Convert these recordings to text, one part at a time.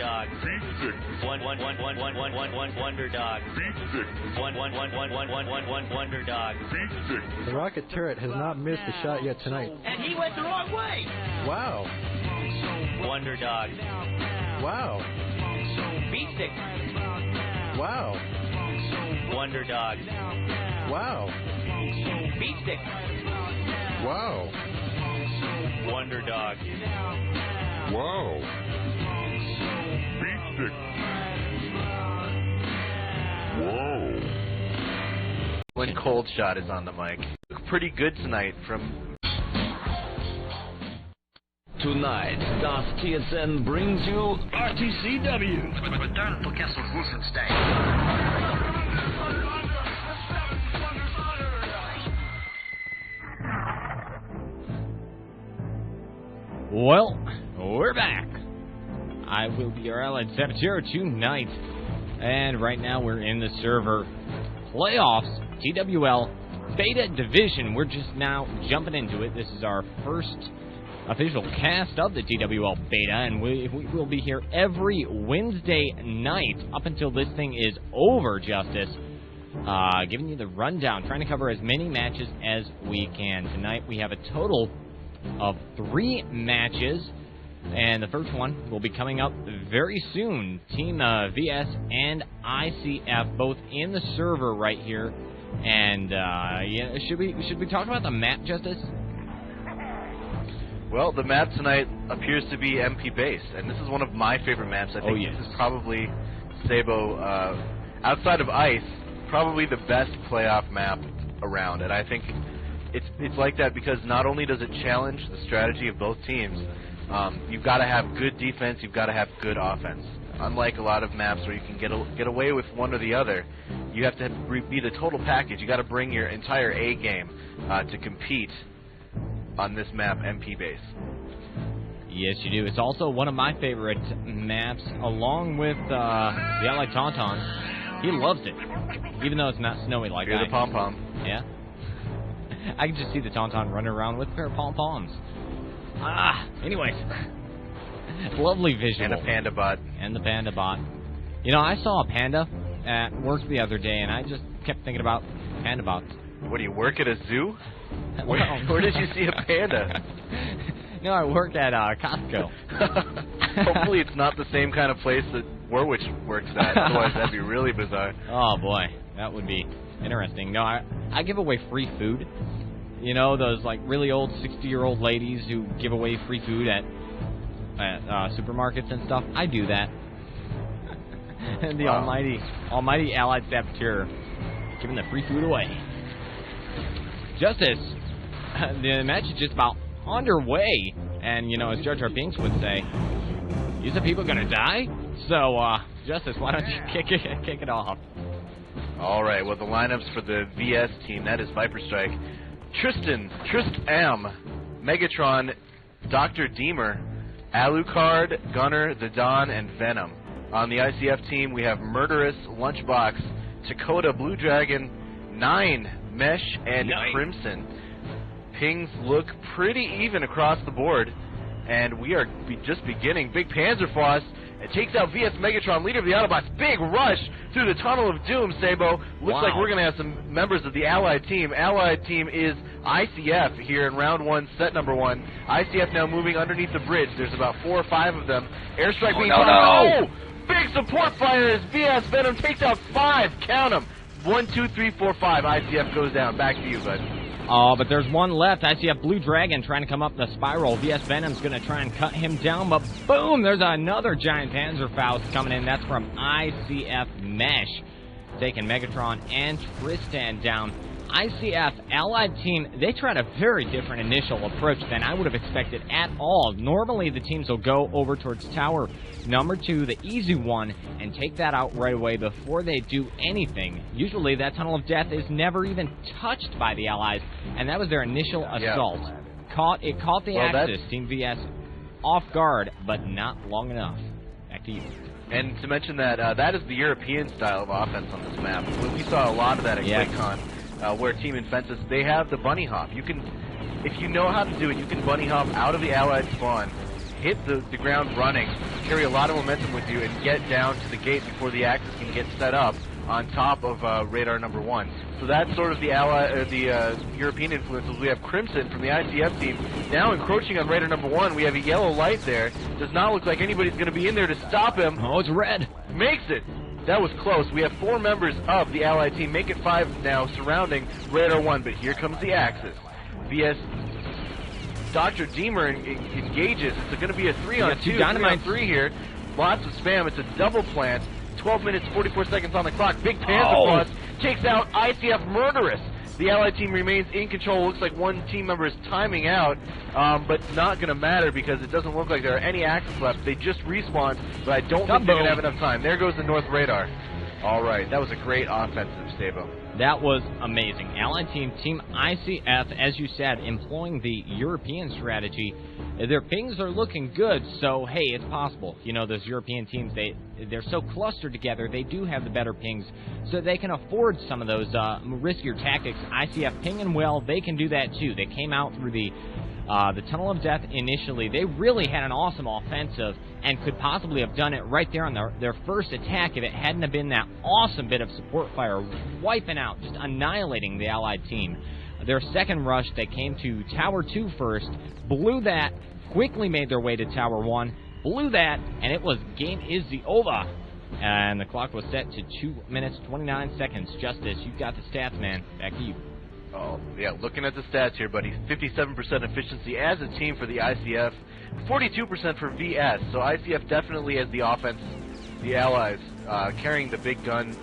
dog. Wonder dog. Wonder dog. The rocket turret has not missed a shot yet tonight. And he went the wrong way. Wow. Wonder dog. Wow. Beat stick. Wow. Wonder dog. Wow. Beat stick. Wow. Wonder dog. Wow. Beat stick. Whoa. When Cold Shot is on the mic. Pretty good tonight from... Tonight, Das TSN brings you RTCW. Return to Castle Wolfenstein. Well, we're back. I will be your allied saboteur tonight. And right now we're in the server playoffs, TWL Beta Division. We're just now jumping into it. This is our first official cast of the TWL Beta, and we will be here every Wednesday night up until this thing is over, Justice. Giving you the rundown, trying to cover as many matches as we can. Tonight we have a total of 3 matches, and the first one will be coming up very soon. Team VS and IcF both in the server right here. And yeah, should we talk about the map, Justice? Well, the map tonight appears to be MP based, and this is one of my favorite maps. I think this is probably Sabo, outside of Ice, probably the best playoff map around. And I think it's like that because not only does it challenge the strategy of both teams, you've got to have good defense, you've got to have good offense. Unlike a lot of maps where you can get away with one or the other, you have to be the total package. You got to bring your entire A game to compete on this map, MP base. Yes, you do. It's also one of my favorite maps, along with the Allied Tauntaun. He loves it, even though it's not snowy like that. The pom pom. Yeah. I can just see the Tauntaun running around with a pair of pom-poms. Anyways. Lovely visual. And a panda bot. And the panda bot. You know, I saw a panda at work the other day, and I just kept thinking about panda bots. What, do you work at a zoo? Where did you see a panda? No, I work at Costco. Hopefully it's not the same kind of place that Warwick works at. Otherwise, that'd be really bizarre. Oh, boy. That would be interesting. No, I give away free food. You know, those, like, really old 60-year-old ladies who give away free food at supermarkets and stuff. I do that. And the almighty allied saboteur giving the free food away. Justice, the match is just about underway, and you know, as Jar Jar Binks would say, "You said people gonna die?" So, Justice, why don't you kick it off? All right. Well, the lineups for the VS team, that is ViperStrike, Trist-M, Megatron, Dr. Deemer, Alucard, Gunner, the Don, and Venom. On the IcF team, we have Murderous, Lunchbox, Dakota, Blue Dragon, 9, Mesh, and Crimson. Pings look pretty even across the board, and we are just beginning. Big Panzerfaust, it takes out VS Megatron, leader of the Autobots. Big rush through the Tunnel of Doom, Sabo. Looks like we're going to have some members of the Allied team. Allied team is IcF here in round 1, set number 1. IcF now moving underneath the bridge. There's about 4 or 5 of them. Airstrike being fired. Big support fire as VS Venom takes out 5. Count them. 1, 2, 3, 4, 5. IcF goes down. Back to you, bud. Oh, but there's one left. IcF Blue Dragon trying to come up the spiral. VS Venom's going to try and cut him down, but boom, there's another giant Panzerfaust coming in. That's from IcF Mesh, taking Megatron and Tristan down. IcF Allied team, they tried a very different initial approach than I would have expected at all. Normally, the teams will go over towards Tower number 2, the easy one, and take that out right away before they do anything. Usually, that Tunnel of Death is never even touched by the Allies, and that was their initial assault. It caught the Axis, Team VS, off guard, but not long enough. Back to you. And to mention that, that is the European style of offense on this map. We saw a lot of that at QuakeCon. Where Team Infensus, they have the bunny hop. You can, if you know how to do it, you can bunny hop out of the Allied spawn, hit the ground running, carry a lot of momentum with you, and get down to the gate before the Axis can get set up on top of radar number 1. So that's sort of the European influences. We have Crimson from the ICF team now encroaching on radar number 1. We have a yellow light there. Does not look like anybody's going to be in there to stop him. Oh, it's red. Makes it. That was close. We have 4 members of the Allied team. Make it 5 now surrounding radar 1. But here comes the Axis. VS Dr. Deemer engages. It's going to be a 3-on-2, 3-on-3 here. Lots of spam. It's a double plant. 12 minutes, 44 seconds on the clock. Big Panzer takes out IcF Murderous. The Allied team remains in control. Looks like one team member is timing out, but not going to matter because it doesn't look like there are any Axis left. They just respawned, but I don't think they're going to have enough time. There goes the North Radar. All right, that was a great offensive, Sabo. That was amazing. Allied team, Team IcF, as you said, employing the European strategy. Their pings are looking good, so hey, it's possible. You know, those European teams, they're so clustered together, they do have the better pings, so they can afford some of those riskier tactics. IcF pinging well, they can do that too. They came out through the Tunnel of Death initially. They really had an awesome offensive and could possibly have done it right there on their first attack if it hadn't have been that awesome bit of support fire, wiping out, just annihilating the Allied team. Their second rush, they came to Tower 2 first, blew that, quickly made their way to Tower 1, blew that, and it was game is the over. And the clock was set to 2 minutes, 29 seconds. Justice, you've got the stats, man. Back to you. Oh, yeah, looking at the stats here, buddy. 57% efficiency as a team for the ICF, 42% for VS. So ICF definitely has the offense, the Allies, carrying the big gun.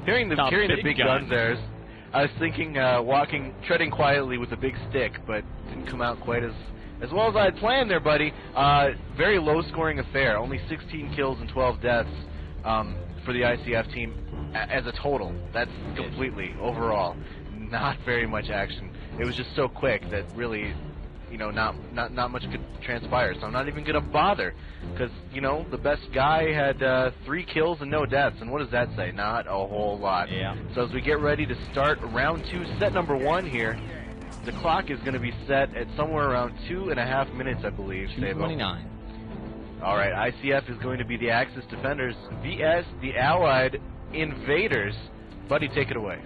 carrying the big guns there. I was thinking treading quietly with a big stick, but didn't come out quite as well as I had planned there, buddy. Very low-scoring affair. Only 16 kills and 12 deaths for the ICF team as a total. That's completely overall. Not very much action. It was just so quick that really, you know, not much could transpire. So I'm not even gonna bother, because you know the best guy had 3 kills and no deaths. And what does that say? Not a whole lot. Yeah. So as we get ready to start round 2, set number 1 here, the clock is going to be set at somewhere around 2.5 minutes, I believe. 2:29. All right, ICF is going to be the Axis defenders. VS, the Allied invaders. Buddy, take it away.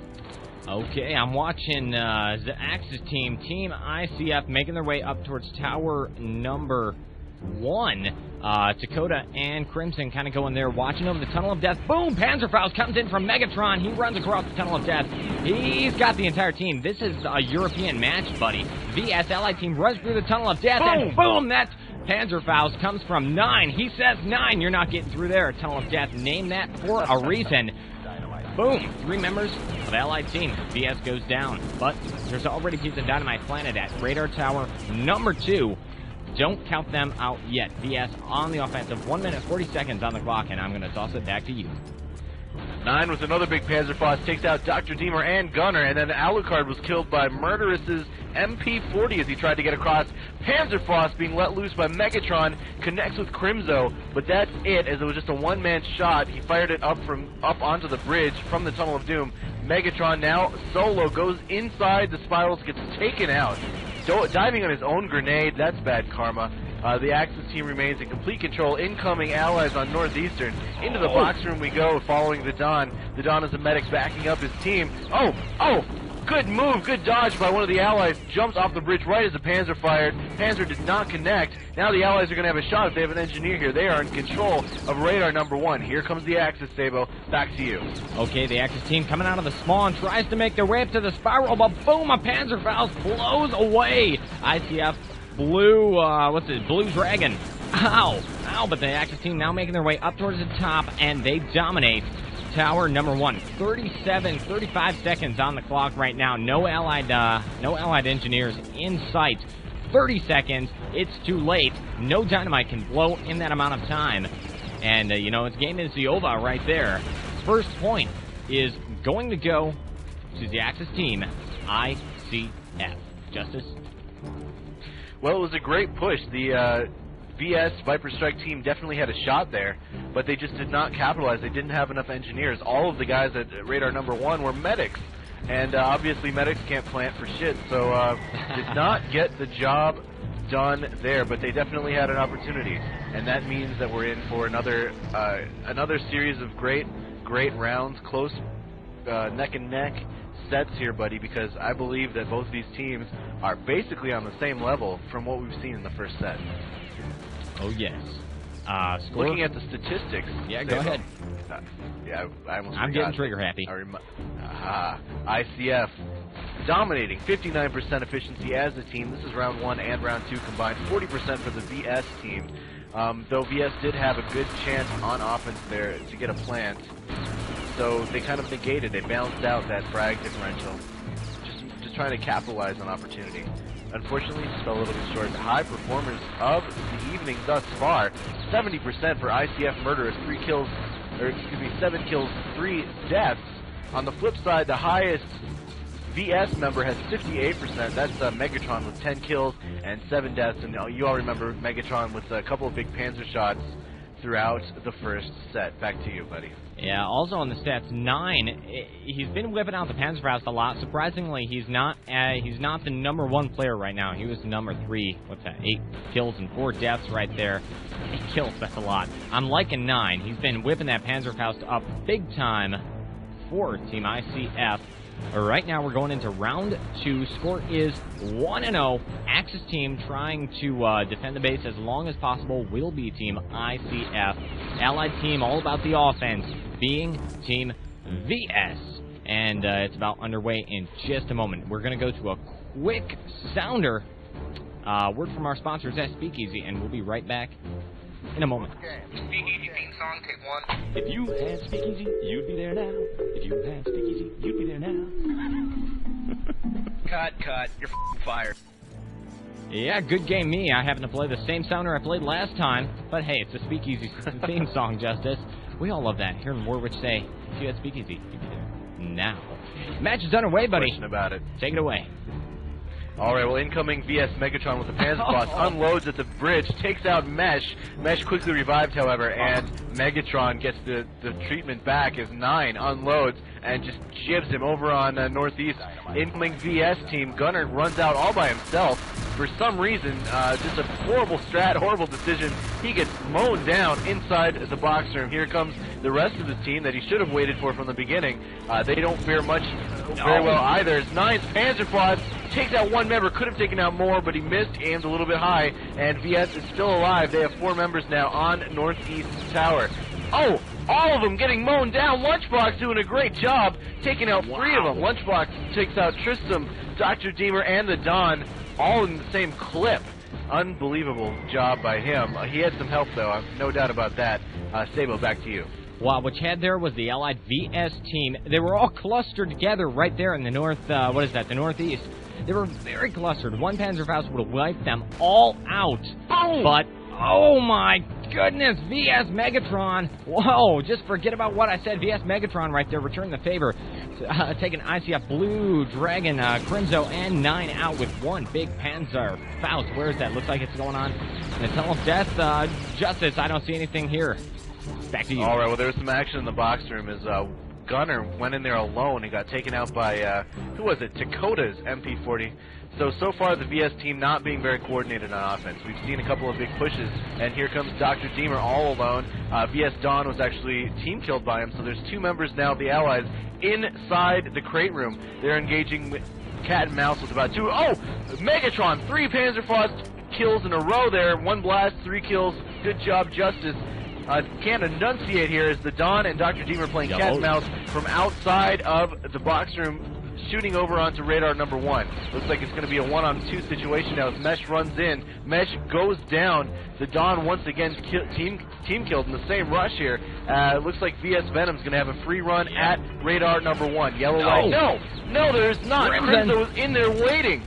Okay, I'm watching the Axis team, Team IcF, making their way up towards tower number 1. Dakota and Crimson kind of going there, watching over the Tunnel of Death. Boom! Panzerfaust comes in from Megatron. He runs across the Tunnel of Death. He's got the entire team. This is a European match, buddy. VS Allied team runs through the Tunnel of Death, and boom! That Panzerfaust comes from 9. He says 9. You're not getting through there. Tunnel of Death. Name that for a reason. Boom! 3 members of Allied team. VS goes down, but there's already a piece of dynamite planted at radar tower number 2. Don't count them out yet. VS on the offensive. 1 minute, 40 seconds on the clock, and I'm going to toss it back to you. 9 with another big Panzerfaust takes out Dr. Deemer and Gunner, and then Alucard was killed by Murderous's MP40 as he tried to get across. Panzerfaust being let loose by Megatron connects with Crimzo, but that's it, as it was just a one-man shot. He fired it up onto the bridge from the Tunnel of Doom. Megatron now solo goes inside the spirals, gets taken out. Diving on his own grenade, that's bad karma. The Axis team remains in complete control. Incoming allies on Northeastern. Into the box room we go, following the Don. The Don is a medic backing up his team. Oh! Good move, good dodge by one of the allies. Jumps off the bridge right as the Panzer fired. Panzer did not connect. Now the allies are going to have a shot if they have an engineer here. They are in control of radar number 1. Here comes the Axis, Sabo. Back to you. Okay, the Axis team coming out of the spawn tries to make their way up to the spiral, but boom, a Panzerfaust blows away. IcF Blue Dragon. Ow, but the Axis team now making their way up towards the top, and they dominate tower number 1. 35 seconds on the clock right now. No allied engineers in sight. 30 seconds. It's too late. No dynamite can blow in that amount of time. And, its game is the over right there. First point is going to go to the Axis team, IcF. Justice? Well, it was a great push. The VS ViperStrike team definitely had a shot there, but they just did not capitalize. They didn't have enough engineers. All of the guys at radar number 1 were medics, and obviously medics can't plant for shit, so did not get the job done there, but they definitely had an opportunity, and that means that we're in for another series of great rounds, close neck and neck sets here, buddy, because I believe that both of these teams are basically on the same level from what we've seen in the first set. Oh, yes. Looking at the statistics. Yeah, go ahead. Yeah, I almost I'm forgot. getting trigger happy. IcF dominating 59% efficiency as a team. This is round 1 and round 2 combined. 40% for the VS team. Though VS did have a good chance on offense there to get a plant. So they kind of negated. They balanced out that frag differential. Just trying to capitalize on opportunity. Unfortunately, just fell a little bit short. The high performers of the evening thus far, 70% for IcF Murderous, 7 kills, 3 deaths. On the flip side, the highest VS member has 58%. That's Megatron with 10 kills and 7 deaths. And you all remember Megatron with a couple of big panzer shots throughout the first set. Back to you, buddy. Yeah, also on the stats, 9. He's been whipping out the Panzerfaust a lot. Surprisingly, he's not the number 1 player right now. He was the number 3. What's that? 8 kills and 4 deaths right there. 8 kills, that's a lot. I'm liking 9. He's been whipping that Panzerfaust up big time for Team IcF. Right now, we're going into round 2. Score is 1-0. Axis team trying to defend the base as long as possible will be Team IcF. Allied team all about the offense, being Team VS. And it's about underway in just a moment. We're going to go to a quick sounder. Word from our sponsors at Speakeasy, and we'll be right back in a moment. Speakeasy theme song, take 1. If you had Speakeasy, you'd be there now. If you had Speakeasy, you'd be there now. Cut. You're fired. Yeah, good game me. I happen to play the same sounder I played last time. But hey, it's a Speakeasy theme song, Justice. We all love that. Hearing Warwich say, if you had Speakeasy, you'd be there now. Match is underway, buddy. Question about it. Take it away. All right, well, incoming VS Megatron with the Panzerfaust unloads at the bridge, takes out Mesh. Mesh quickly revived, however, and Megatron gets the treatment back as 9 unloads and just jibs him over on northeast. Incoming VS team, Gunner runs out all by himself. For some reason, just a horrible strat, horrible decision. He gets mown down inside the box room. Here comes the rest of the team that he should have waited for from the beginning. They don't fare very well either. It's 9's Panzerfaust takes out 1 member, could have taken out more, but he missed, aimed a little bit high, and VS is still alive. They have 4 members now on Northeast Tower. Oh, all of them getting mown down. Lunchbox doing a great job, taking out 3 of them. Lunchbox takes out Tristram, Dr. Deemer, and the Don, all in the same clip. Unbelievable job by him. He had some help, though, no doubt about that. Sabo, back to you. Wow, what you had there was the Allied VS team. They were all clustered together right there in the the northeast. They were very clustered. 1 Panzerfaust would have wiped them all out. Boom! But, oh my goodness, VS Megatron. Whoa, just forget about what I said. VS Megatron right there, returning the favor. Taking IcF Blue, Dragon, Crimzo, and 9 out with 1 big Panzerfaust. Where is that? Looks like it's going on in the Tunnel of Death. Justice, I don't see anything here. Back to you. All right, well, there was some action in the box room as Gunner went in there alone and got taken out by, who was it? Dakota's MP40. So far the VS team not being very coordinated on offense. We've seen a couple of big pushes, and here comes Dr. Deemer all alone. VS Dawn was actually team killed by him, so there's 2 members now of the Allies inside the crate room. They're engaging with cat and mouse with about 2. Oh! Megatron, 3 Panzerfaust kills in a row there. 1 blast, 3 kills. Good job, Justice. Can't enunciate here as the Don and Dr. Deemer playing cat and mouse from outside of the box room, shooting over onto radar number 1. Looks like it's going to be a 1-on-2 situation now as Mesh runs in. Mesh goes down. The Don once again team killed in the same rush here. It looks like VS Venom's going to have a free run at radar number 1. Yellow light. No, there's not. Crimson was in there waiting.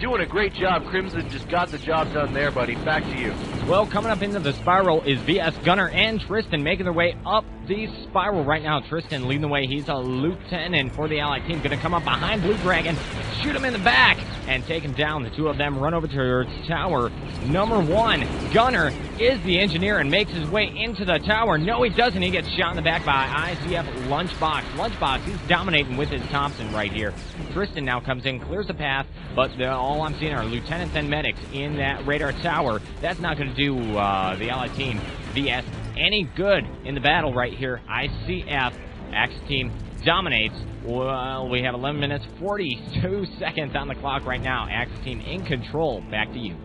Doing a great job. Crimson just got the job done there, buddy. Back to you. Well, coming up into the spiral is VS Gunner and Tristan making their way up the spiral right now. Tristan leading the way. He's a lieutenant for the Allied team. Going to come up behind Blue Dragon, shoot him in the back, and take him down. The two of them run over to tower number 1. Gunner is the engineer and makes his way into the tower. No, he doesn't. He gets shot in the back by IcF Lunchbox. Lunchbox, he's dominating with his Thompson right here. Tristan now comes in, clears the path, but all I'm seeing are lieutenants and medics in that radar tower. That's not going to do the Allied team VS any good in the battle right here. IcF, Axis team dominates. Well, we have 11 minutes, 42 seconds on the clock right now. Axis team in control. Back to you.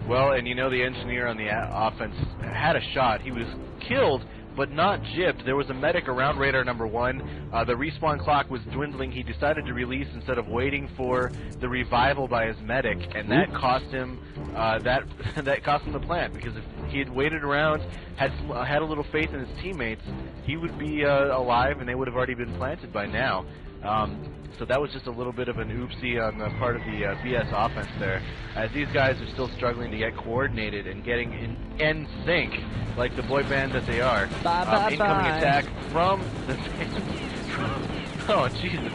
Well, and you know the engineer on the offense had a shot. He was killed, but not gypped. There was a medic around radar number 1. The respawn clock was dwindling. He decided to release instead of waiting for the revival by his medic, and that cost him that cost him the plant, because if he had waited around, had a little faith in his teammates, he would be alive, and they would have already been planted by now. So that was just a little bit of an oopsie on the part of the VS offense there, as these guys are still struggling to get coordinated and getting in sync like the boy band that they are. Incoming attack from the oh Jesus,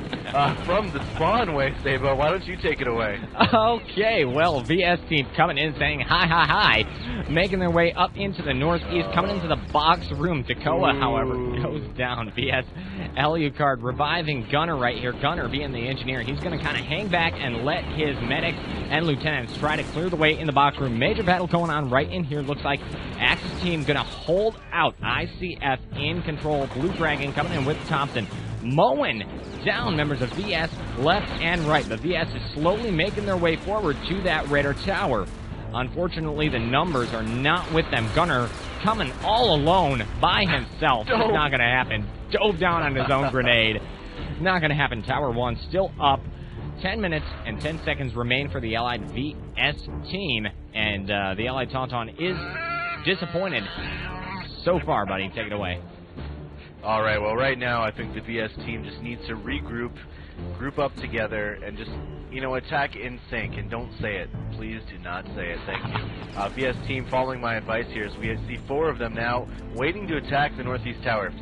from the spawn way, Sabo. Why don't you take it away? Okay, well, VS team coming in saying hi, hi, hi, making their way up into the northeast, coming into the box room. Takoa, however, goes down. VS Alucard reviving Gunner right here. Gunner being the engineer, he's going to kind of hang back and let his medics and lieutenants try to clear the way in the box room. Major battle going on right in here. Looks like Axis team going to hold out. IcF in control. Blue Dragon coming in with Thompson, mowing down members of VS left and right. The VS is slowly making their way forward to that radar tower. Unfortunately, the numbers are not with them. Gunner coming all alone by himself. It's not going to happen. Dove down on his own grenade. Not going to happen. Tower 1 still up. 10 minutes and 10 seconds remain for the Allied VS team. And the Allied Tauntaun is disappointed so far, buddy. Take it away. All right, well, right now I think the VS team just needs to regroup, group up together, and just, you know, attack in sync. And don't say it. Please do not say it. Thank you. VS team, following my advice here, is we see 4 of them now waiting to attack the northeast tower.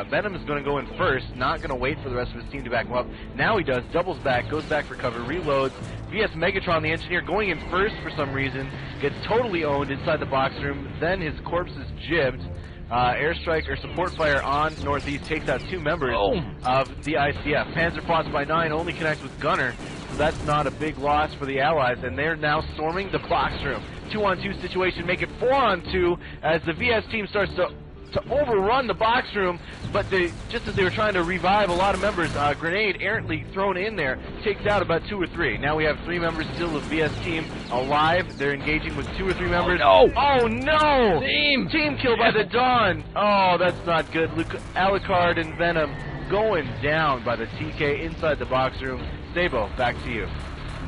Venom is going to go in first, not going to wait for the rest of his team to back him up. Now he does, doubles back, goes back for cover, reloads. VS Megatron, the engineer, going in first for some reason, gets totally owned inside the box room. Then his corpse is jibbed. Airstrike or support fire on northeast takes out 2 members of the IcF. Panzerfaust by 9 only connects with Gunner, so that's not a big loss for the Allies, and they're now storming the box room. 2-on-2 situation, make it 4-on-2 as the VS team starts to overrun the box room, but just as they were trying to revive a lot of members, grenade errantly thrown in there takes out about 2 or 3. Now we have 3 members still of VS team alive. They're engaging with 2 or 3 members. Oh no! Oh no! Team kill by the Dawn. Oh, that's not good. Alucard and Venom going down by the TK inside the box room. Sabo, back to you.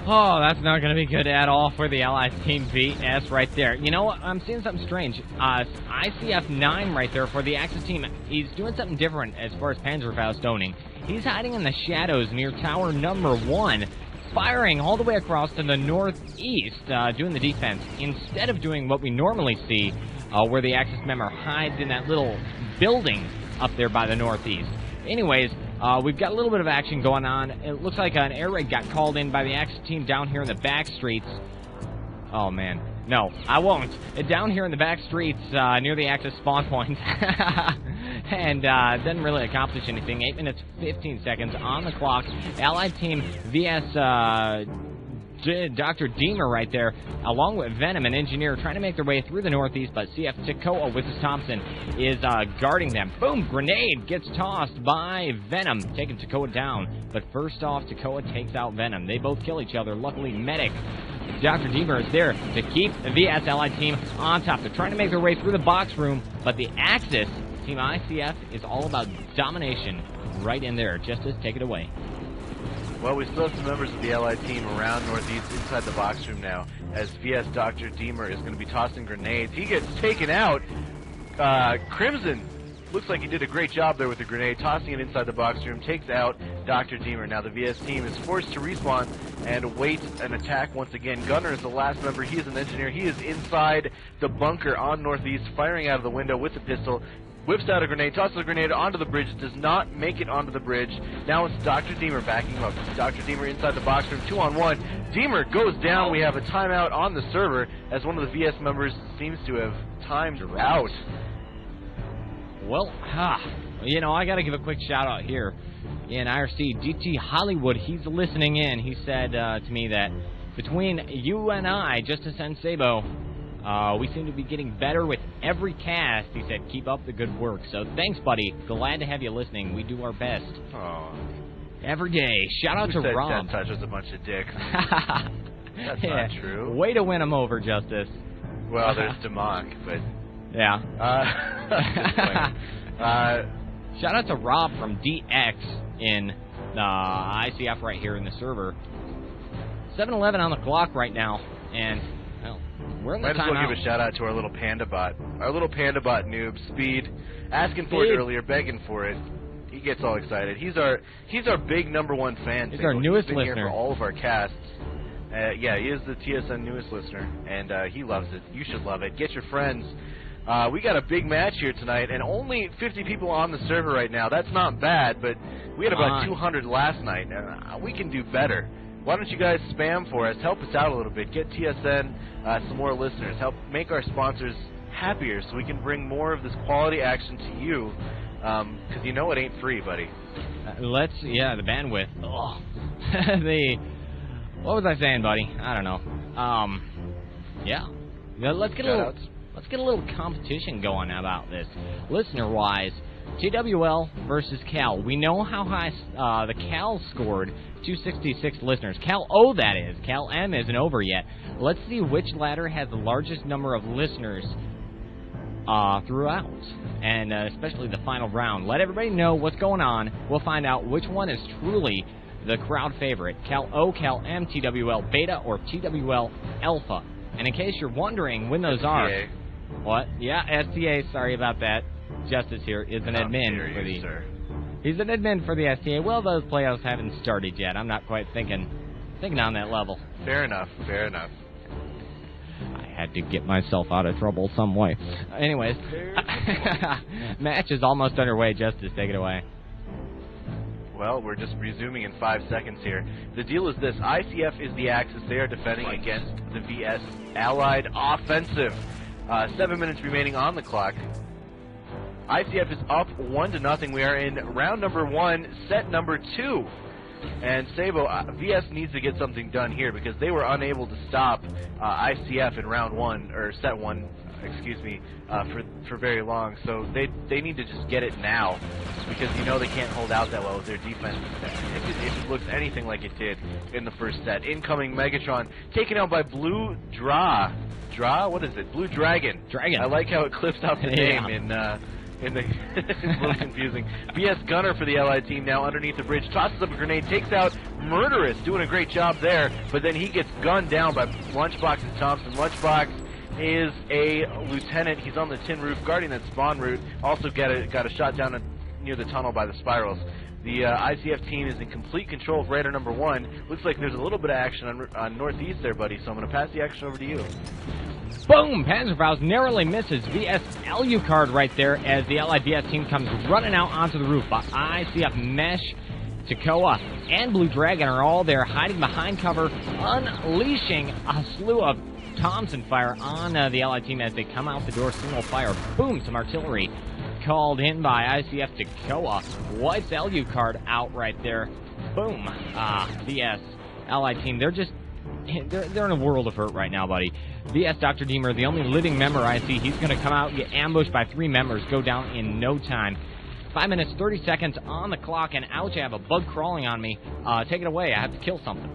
Oh, that's not going to be good at all for the Allied Team VS right there. You know what? I'm seeing something strange. IcF 9 right there for the Axis team. He's doing something different as far as Panzerfaust owning. He's hiding in the shadows near tower number 1, firing all the way across to the northeast, doing the defense, instead of doing what we normally see, where the Axis member hides in that little building up there by the northeast. Anyways, we've got a little bit of action going on. It looks like an air raid got called in by the Axis team down here in the back streets. Oh, man. No, I won't. Down here in the back streets near the Axis spawn point. And didn't really accomplish anything. 8 minutes, 15 seconds on the clock. Allied team VS Dr. Deemer right there, along with Venom and Engineer, trying to make their way through the northeast, but CF Takoa with his Thompson is guarding them. Boom! Grenade gets tossed by Venom, taking Takoa down. But first off, Takoa takes out Venom. They both kill each other. Luckily, Medic Dr. Deemer is there to keep the VS Allied team on top. They're trying to make their way through the box room, but the Axis, Team IcF, is all about domination right in there. Justice, take it away. Well, we still have some members of the Allied team around northeast inside the box room now, as VS Dr. Deemer is going to be tossing grenades. He gets taken out. Crimson looks like he did a great job there with the grenade, tossing it inside the box room, takes out Dr. Deemer. Now the VS team is forced to respawn and wait an attack once again. Gunner is the last member. He is an engineer. He is inside the bunker on Northeast, firing out of the window with the pistol. Whips out a grenade, tosses a grenade onto the bridge, does not make it onto the bridge. Now it's Dr. Deemer backing him up. Dr. Deemer inside the box room, 2-on-1. Deemer goes down. We have a timeout on the server as one of the VS members seems to have timed out. Well, you know, I got to give a quick shout out here in IRC. DT Hollywood, he's listening in. He said to me that between you and I, Justice and Sabo, we seem to be getting better with every cast. He said, keep up the good work. So thanks, buddy. Glad to have you listening. We do our best. Every day. Shout out to Rob. Death Touch was a bunch of dicks. That's not true. Way to win him over, Justice. Well, there's Demok, but... Yeah. Shout out to Rob from DX in IcF right here in the server. 7-11 on the clock right now, and... We're in the Might as well give a shout out to our little panda bot. Our little panda bot noob, Speed, asking for it earlier, begging for it. He gets all excited. He's our big #1 fan. He's our newest listener. listener. Here for all of our casts. Yeah, he is the TSN newest listener, and he loves it. You should love it. Get your friends. We got a big match here tonight, and only 50 people on the server right now. That's not bad, but we had about 200 last night. We can do better. Why don't you guys spam for us? Help us out a little bit. Get TSN some more listeners. Help make our sponsors happier so we can bring more of this quality action to you. Because you know it ain't free, buddy. The bandwidth. Oh. What was I saying, buddy? I don't know. Let's get a little competition going about this. Listener-wise, TWL versus Cal. We know how high the Cal scored, 266 listeners. Cal O, that is. Cal M isn't over yet. Let's see which ladder has the largest number of listeners throughout, and especially the final round. Let everybody know what's going on. We'll find out which one is truly the crowd favorite. Cal O, Cal M, TWL Beta, or TWL Alpha. And in case you're wondering when those are... What? Yeah, STA, sorry about that. Justice here is an admin for the... Sir. He's an admin for the STA. Well, those playoffs haven't started yet. I'm not quite thinking on that level. Fair enough. I had to get myself out of trouble some way. Anyways, match is almost underway. Justice, take it away. Well, we're just resuming in 5 seconds here. The deal is this. IcF is the Axis. They are defending against the VS Allied Offensive. 7 minutes remaining on the clock. IcF is up 1-0. We are in round number 1, set number 2. And Sabo, VS needs to get something done here because they were unable to stop IcF in round 1, or set 1, excuse me, for very long. So they need to just get it now because you know they can't hold out that well with their defense if it looks anything like it did in the first set. Incoming Megatron taken out by Blue what is it? Blue Dragon. I like how it clips out the name it's a little confusing. VS Gunner for the Allied team now underneath the bridge, tosses up a grenade, takes out Murderous, doing a great job there, but then he gets gunned down by Lunchbox and Thompson. Lunchbox is a lieutenant. He's on the tin roof, guarding that spawn route. Also got a shot down near the tunnel by the spirals. The IcF team is in complete control of Raider number 1. Looks like there's a little bit of action on Northeast there, buddy, so I'm going to pass the action over to you. Boom! Panzerfaust narrowly misses VS Alucard right there as the Allied VS team comes running out onto the roof. But IcF Mesh, Takoa, and Blue Dragon are all there hiding behind cover, unleashing a slew of Thompson fire on the Allied team as they come out the door, single fire. Boom! Some artillery called in by IcF Takoa. Wipes Alucard out right there. Boom! VS Allied team, they're in a world of hurt right now, buddy. VS Dr. Deemer, the only living member I see, he's going to come out, get ambushed by 3 members, go down in no time. 5 minutes, 30 seconds on the clock, and ouch, I have a bug crawling on me. Take it away, I have to kill something.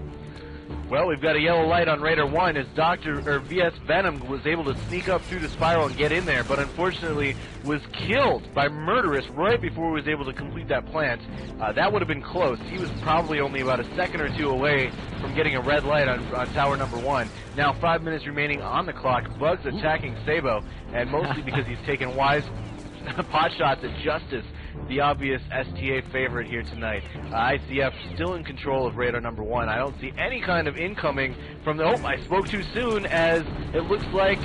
Well, we've got a yellow light on Raider 1 as VS Venom was able to sneak up through the spiral and get in there, but unfortunately was killed by Murderous right before he was able to complete that plant. That would have been close. He was probably only about a second or two away from getting a red light on tower number 1. Now 5 minutes remaining on the clock. Bug's attacking Sabo, and mostly because he's taken wise pot shots at Justice, the obvious STA favorite here tonight. IcF still in control of radar number 1. I don't see any kind of incoming from the... Oh, I spoke too soon, as it looks like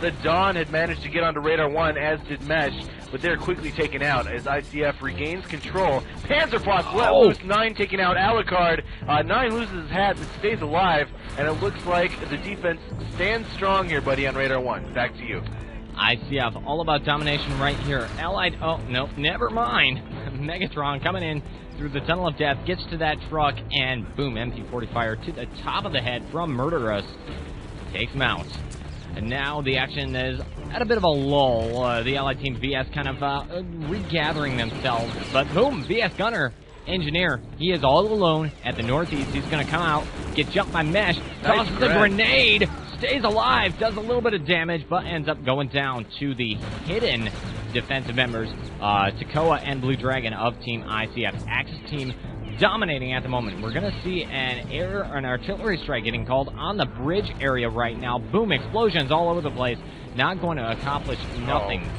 the Dawn had managed to get onto radar 1, as did Mesh, but they're quickly taken out as IcF regains control. Panzerfaust let loose, 9 taking out Alucard. 9 loses his hat but stays alive, and it looks like the defense stands strong here, buddy, on radar 1. Back to you. IcF all about domination right here. Allied, oh, no, never mind. Megatron coming in through the tunnel of death, gets to that truck, and boom, MP40 fire to the top of the head from Murderous. Takes him out. And now the action is at a bit of a lull. The Allied Team VS kind of regathering themselves. But boom, VS Gunner, Engineer, he is all alone at the northeast. He's going to come out, get jumped by Mesh, tosses a grenade, stays alive, does a little bit of damage, but ends up going down to the hidden defensive members, Takoa and Blue Dragon of Team IcF. Axis Team dominating at the moment. We're going to see an artillery strike getting called on the bridge area right now. Boom, explosions all over the place. Not going to accomplish nothing.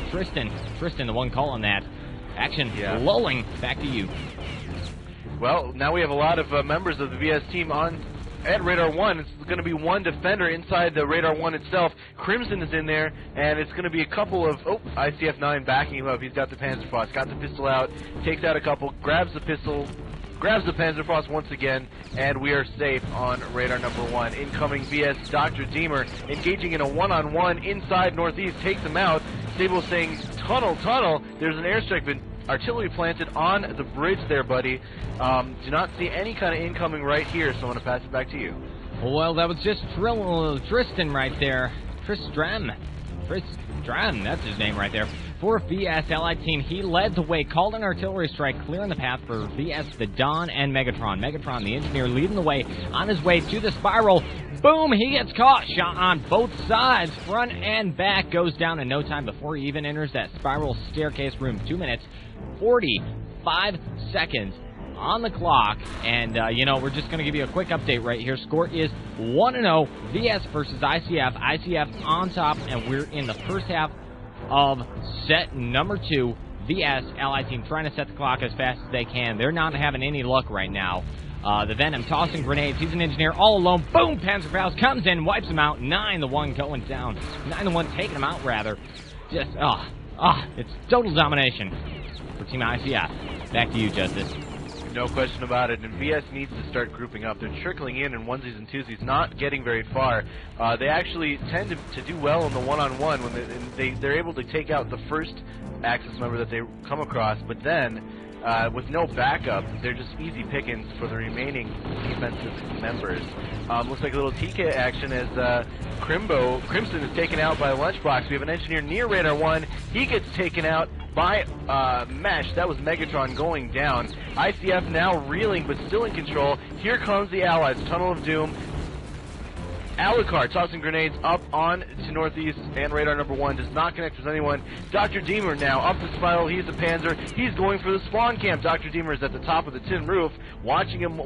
Tristan, the one calling that. Action lulling. Back to you. Well, now we have a lot of members of the VS team on at Radar 1. It's going to be one defender inside the Radar 1 itself. Crimson is in there, and it's going to be a couple of... Oh, IcF 9 backing him up. He's got the Panzerfaust, got the pistol out, takes out a couple, grabs the pistol, grabs the Panzerfaust once again, and we are safe on Radar number 1. Incoming VS Dr. Deemer, engaging in a one-on-one inside Northeast, takes him out. Sabo saying, tunnel, tunnel. There's an airstrike, but artillery planted on the bridge there, buddy. Do not see any kind of incoming right here, so I'm going to pass it back to you. Well, that was just Tristan right there. Tristram, that's his name right there. For VS Allied Team, he led the way, called an artillery strike, clearing the path for VS, the Dawn, and Megatron. Megatron, the engineer, leading the way on his way to the spiral. Boom, he gets caught. Shot on both sides, front and back, goes down in no time before he even enters that spiral staircase room. 2 minutes, 45 seconds on the clock, and we're just going to give you a quick update right here. Score is 1-0, VS versus IcF. IcF on top, and we're in the first half of set number 2. VS Allied Team trying to set the clock as fast as they can. They're not having any luck right now. The Venom tossing grenades. He's an engineer all alone. Boom! Panzerfaust comes in, wipes him out. 9-1 going down. 9-1 taking him out, rather. Just, it's total domination for Team IcF. Back to you, Justice. No question about it, and VS needs to start grouping up. They're trickling in onesies and twosies, not getting very far. They actually tend to do well in the one-on-one when they're able to take out the first Axis member that they come across, but then with no backup, they're just easy pickings for the remaining defensive members. Looks like a little TK action as Crimson is taken out by Lunchbox. We have an engineer near Radar 1. He gets taken out by Mesh. That was Megatron going down. IcF now reeling, but still in control. Here comes the Allies. Tunnel of Doom. Alucard tossing grenades up on to Northeast, and Radar number 1 does not connect with anyone. Dr. Deemer now up the spiral. He's a Panzer. He's going for the spawn camp. Dr. Deemer is at the top of the tin roof, watching him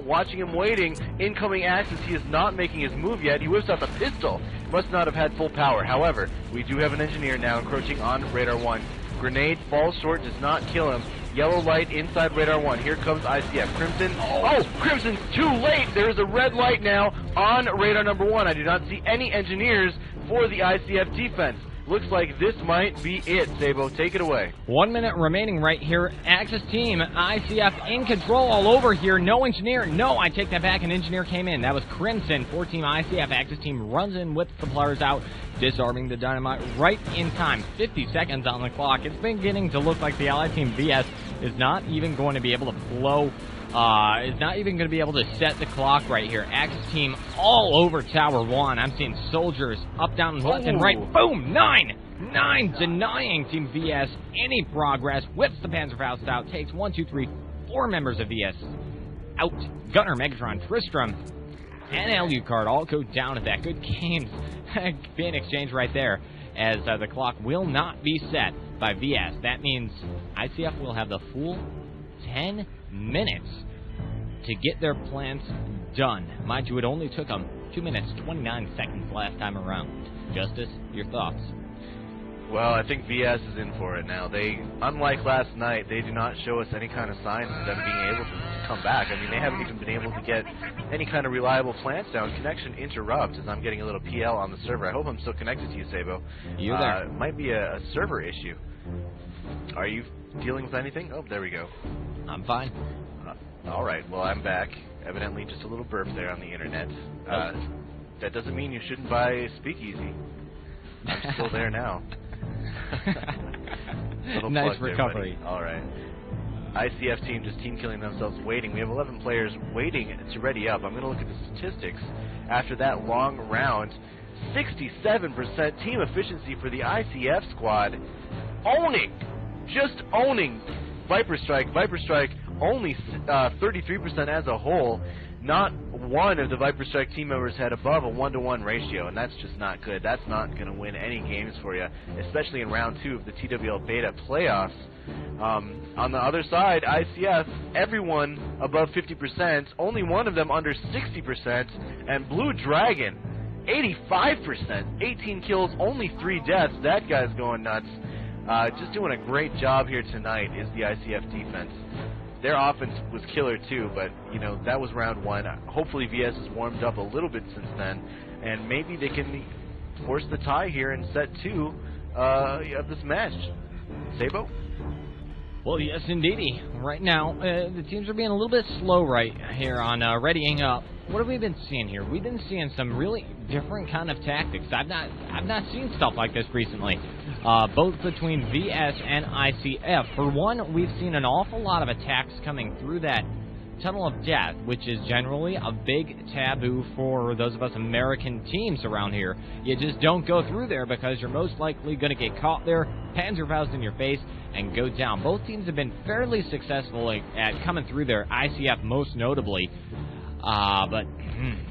waiting. Incoming Axis. He is not making his move yet. He whips out the pistol. Must not have had full power. However, we do have an engineer now encroaching on Radar 1. Grenade falls short, does not kill him. Yellow light inside Radar 1. Here comes IcF. Crimson. Oh, Crimson's too late. There is a red light now on Radar number 1. I do not see any engineers for the IcF defense. Looks like this might be it. Sabo, take it away. 1 minute remaining right here. Axis Team, IcF in control all over here. No engineer. No, I take that back. An engineer came in. That was Crimson for Team IcF. Axis Team runs in with the pliers out, disarming the dynamite right in time. 50 seconds on the clock. It's beginning to look like the Allied Team VS is not even going to be able to blow is not even going to be able to set the clock right here. Axis Team all over Tower 1. I'm seeing soldiers up, down, left, and right. Boom! 9 denying Team VS any progress. Whips the Panzerfaust out. Takes 1, 2, 3, 4 members of VS out. Gunner, Megatron, Tristram, and Alucard all go down at that. Good games being exchanged right there, as the clock will not be set by VS. That means IcF will have the full 10 minutes to get their plans done. Mind you, it only took them 2 minutes, 29 seconds last time around. Justice, your thoughts? Well, I think VS is in for it now. They, unlike last night, they do not show us any kind of signs of them being able to come back. I mean, they haven't even been able to get any kind of reliable plants down. Connection interrupts as I'm getting a little PL on the server. I hope I'm still connected to you, Sabo. You're there. It might be a server issue. Are you dealing with anything? Oh, there we go. I'm fine. All right, well, I'm back. Evidently just a little burp there on the internet. That doesn't mean you shouldn't buy Speakeasy. I'm still there now. Nice recovery. All right. IcF team just team killing themselves waiting. We have 11 players waiting to ready up. I'm going to look at the statistics after that long round. 67% team efficiency for the IcF squad. Just owning ViperStrike. ViperStrike only 33% as a whole. Not one of the ViperStrike team members had above a 1-to-1 ratio, and that's just not good. That's not going to win any games for you, especially in round 2 of the TWL beta playoffs. On the other side, IcF, everyone above 50%, only one of them under 60%, and Blue Dragon, 85%, 18 kills, only 3 deaths. That guy's going nuts. Just doing a great job here tonight is the IcF defense. Their offense was killer too, but you know that was round 1. Hopefully VS has warmed up a little bit since then, and maybe they can force the tie here in set 2 of this match. Sabo? Well, yes, indeedy. Right now, the teams are being a little bit slow right here on readying up. What have we been seeing here? We've been seeing some really different kind of tactics. I've not seen stuff like this recently. Both between VS and IcF. For one, we've seen an awful lot of attacks coming through that Tunnel of Death, which is generally a big taboo for those of us American teams around here. You just don't go through there because you're most likely going to get caught there, Panzerfaust in your face, and go down. Both teams have been fairly successful at coming through there, IcF most notably. But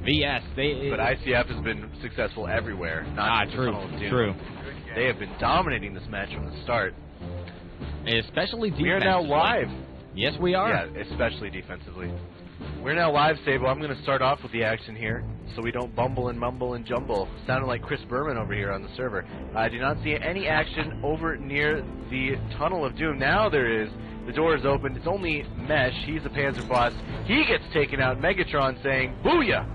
VS, But IcF has been successful everywhere, not just the Tunnel of Doom. True. They have been dominating this match from the start. Especially defensively. We are now live. Yes, we are. Yeah, especially defensively. We're now live, Sabo. I'm going to start off with the action here so we don't bumble and mumble and jumble. Sounding like Chris Berman over here on the server. I do not see any action over near the Tunnel of Doom. Now there is. The door is open. It's only Mesh. He's a Panzerfaust. He gets taken out. Megatron saying, "Booyah!"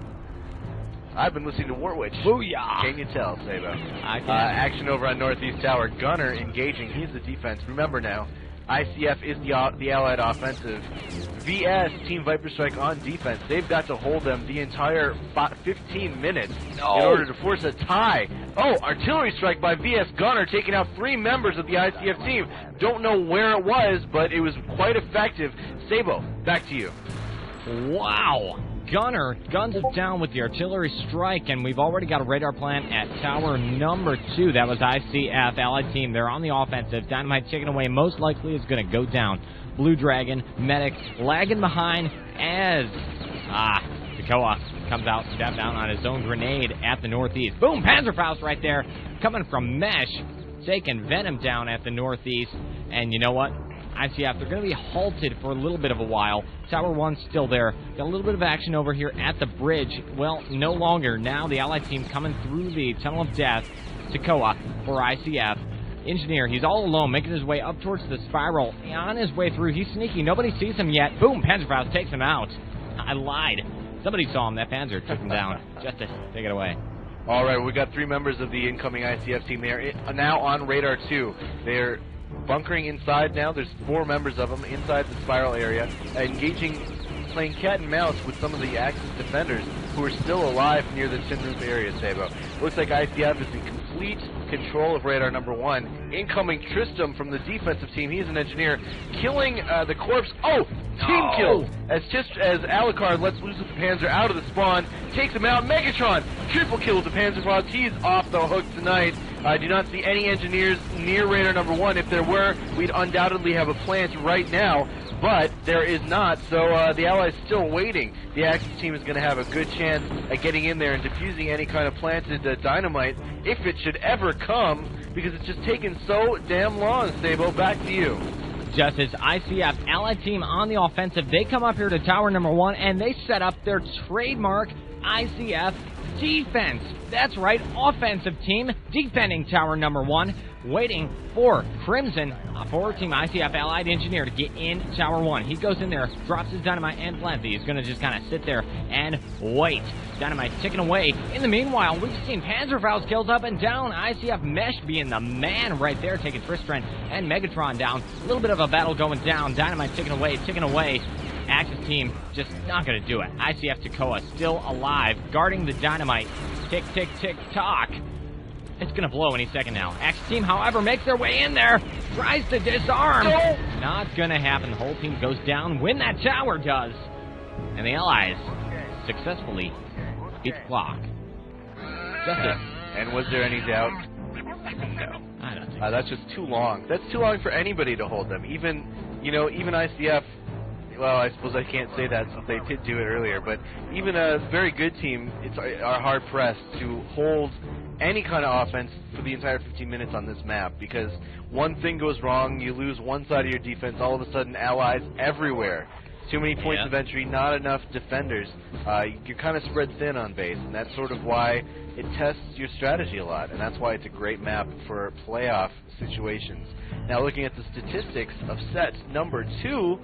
I've been listening to Warwitch. Booyah! Can you tell, Sabo? I can. Action over on Northeast Tower. Gunner engaging. He's the defense. Remember now, IcF is the allied offensive. VS, Team ViperStrike on defense. They've got to hold them the entire 15 minutes in order to force a tie. Oh, artillery strike by VS Gunner taking out 3 members of the IcF team. Don't know where it was, but it was quite effective. Sabo, back to you. Wow. Gunner guns it down with the artillery strike, and we've already got a radar plant at tower number 2. That was IcF, allied team. They're on the offensive. Dynamite taken away. Most likely is going to go down. Blue Dragon, Medic, lagging behind as Takoa comes out, step down on his own grenade at the northeast. Boom, Panzerfaust right there, coming from Mesh, taking Venom down at the northeast. And you know what? IcF, they're going to be halted for a little bit of a while. Tower 1's still there. Got a little bit of action over here at the bridge. Well, no longer. Now the allied team coming through the Tunnel of Death. Takoa for IcF. Engineer, he's all alone, making his way up towards the spiral. On his way through, he's sneaky. Nobody sees him yet. Boom, Panzerfaust takes him out. I lied. Somebody saw him. That Panzer took him down. Just to take it away. All right, we got 3 members of the incoming IcF team. They are now on radar 2. They're bunkering inside now. There's 4 members of them inside the spiral area, engaging, playing cat and mouse with some of the Axis defenders who are still alive near the tin roof area, Sabo. Looks like IcF is in complete control of radar number 1. Incoming Tristram from the defensive team. He's an engineer, killing the corpse. Oh! Team kill! As Alucard lets loose with the Panzer out of the spawn, takes him out. Megatron! Triple kill with the Panzerfaust. He's off the hook tonight. I do not see any engineers near radar number 1. If there were, we'd undoubtedly have a plant right now, but there is not, so the Allies still waiting. The Axis team is going to have a good chance at getting in there and defusing any kind of planted dynamite, if it should ever come, because it's just taken so damn long. Sabo, back to you. Just as IcF, allied team on the offensive, they come up here to tower number 1, and they set up their trademark IcF defense. That's right, offensive team defending tower number 1, waiting for Crimson, for Team IcF Allied Engineer to get in tower 1. He goes in there, drops his dynamite and plants. He's going to just kind of sit there and wait. Dynamite ticking away. In the meanwhile, we've seen Panzerfaust kills up and down. IcF Mesh being the man right there, taking Tristran and Megatron down. A little bit of a battle going down. Dynamite ticking away. Axis team just not going to do it. IcF Takoa still alive, guarding the dynamite. Tick, tick, tick, tock. It's going to blow any second now. Axis team, however, makes their way in there. Tries to disarm. Not going to happen. The whole team goes down when that tower does. And the Allies successfully beat the clock. Justice. And was there any doubt? No. I don't think That's just too long. That's too long for anybody to hold them. Even IcF. Well, I suppose I can't say that since they did do it earlier, but even a very good team are hard-pressed to hold any kind of offense for the entire 15 minutes on this map, because one thing goes wrong, you lose one side of your defense, all of a sudden allies everywhere. Too many points of entry, not enough defenders. You're kind of spread thin on base, and that's sort of why it tests your strategy a lot, and that's why it's a great map for playoff situations. Now, looking at the statistics of set number 2,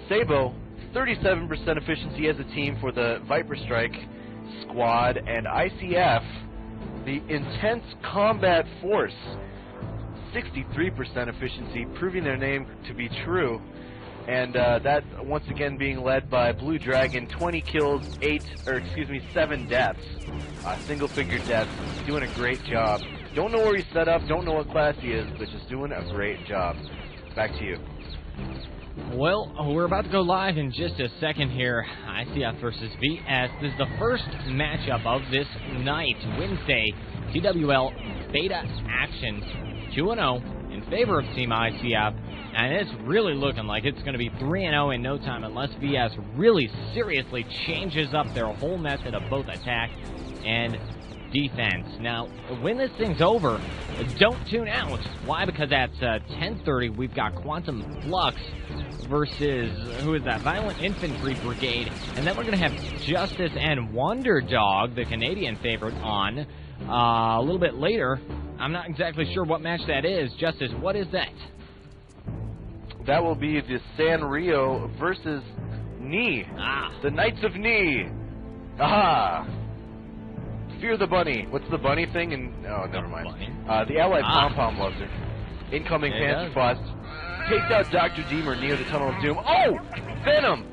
Sabo, 37% efficiency as a team for the ViperStrike squad, and IcF, the Intense Combat Force, 63% efficiency, proving their name to be true. And that, once again, being led by Blue Dragon, 20 kills, 7 deaths. Single-figure deaths, doing a great job. Don't know where he's set up, don't know what class he is, but just doing a great job. Back to you. Well, we're about to go live in just a second here. IcF versus VS. This is the first matchup of this night, Wednesday. TWL Beta Action 2-0 in favor of Team IcF. And it's really looking like it's going to be 3-0 in no time unless VS really seriously changes up their whole method of both attack and defense. Now, when this thing's over, don't tune out. Why? Because at 10:30, we've got Quantum Flux versus, who is that? Violent Infantry Brigade. And then we're going to have Justice and Wonder Dog, the Canadian favorite, on a little bit later. I'm not exactly sure what match that is. Justice, what is that? That will be the Sanrio versus Ni. The Knights of Ni. Aha! Fear the Bunny. What's the bunny thing? Oh, never mind. The Allied Pom-Pom loves her. Incoming Panzerfaust. Takes out Dr. Deemer near the Tunnel of Doom. Oh! Venom!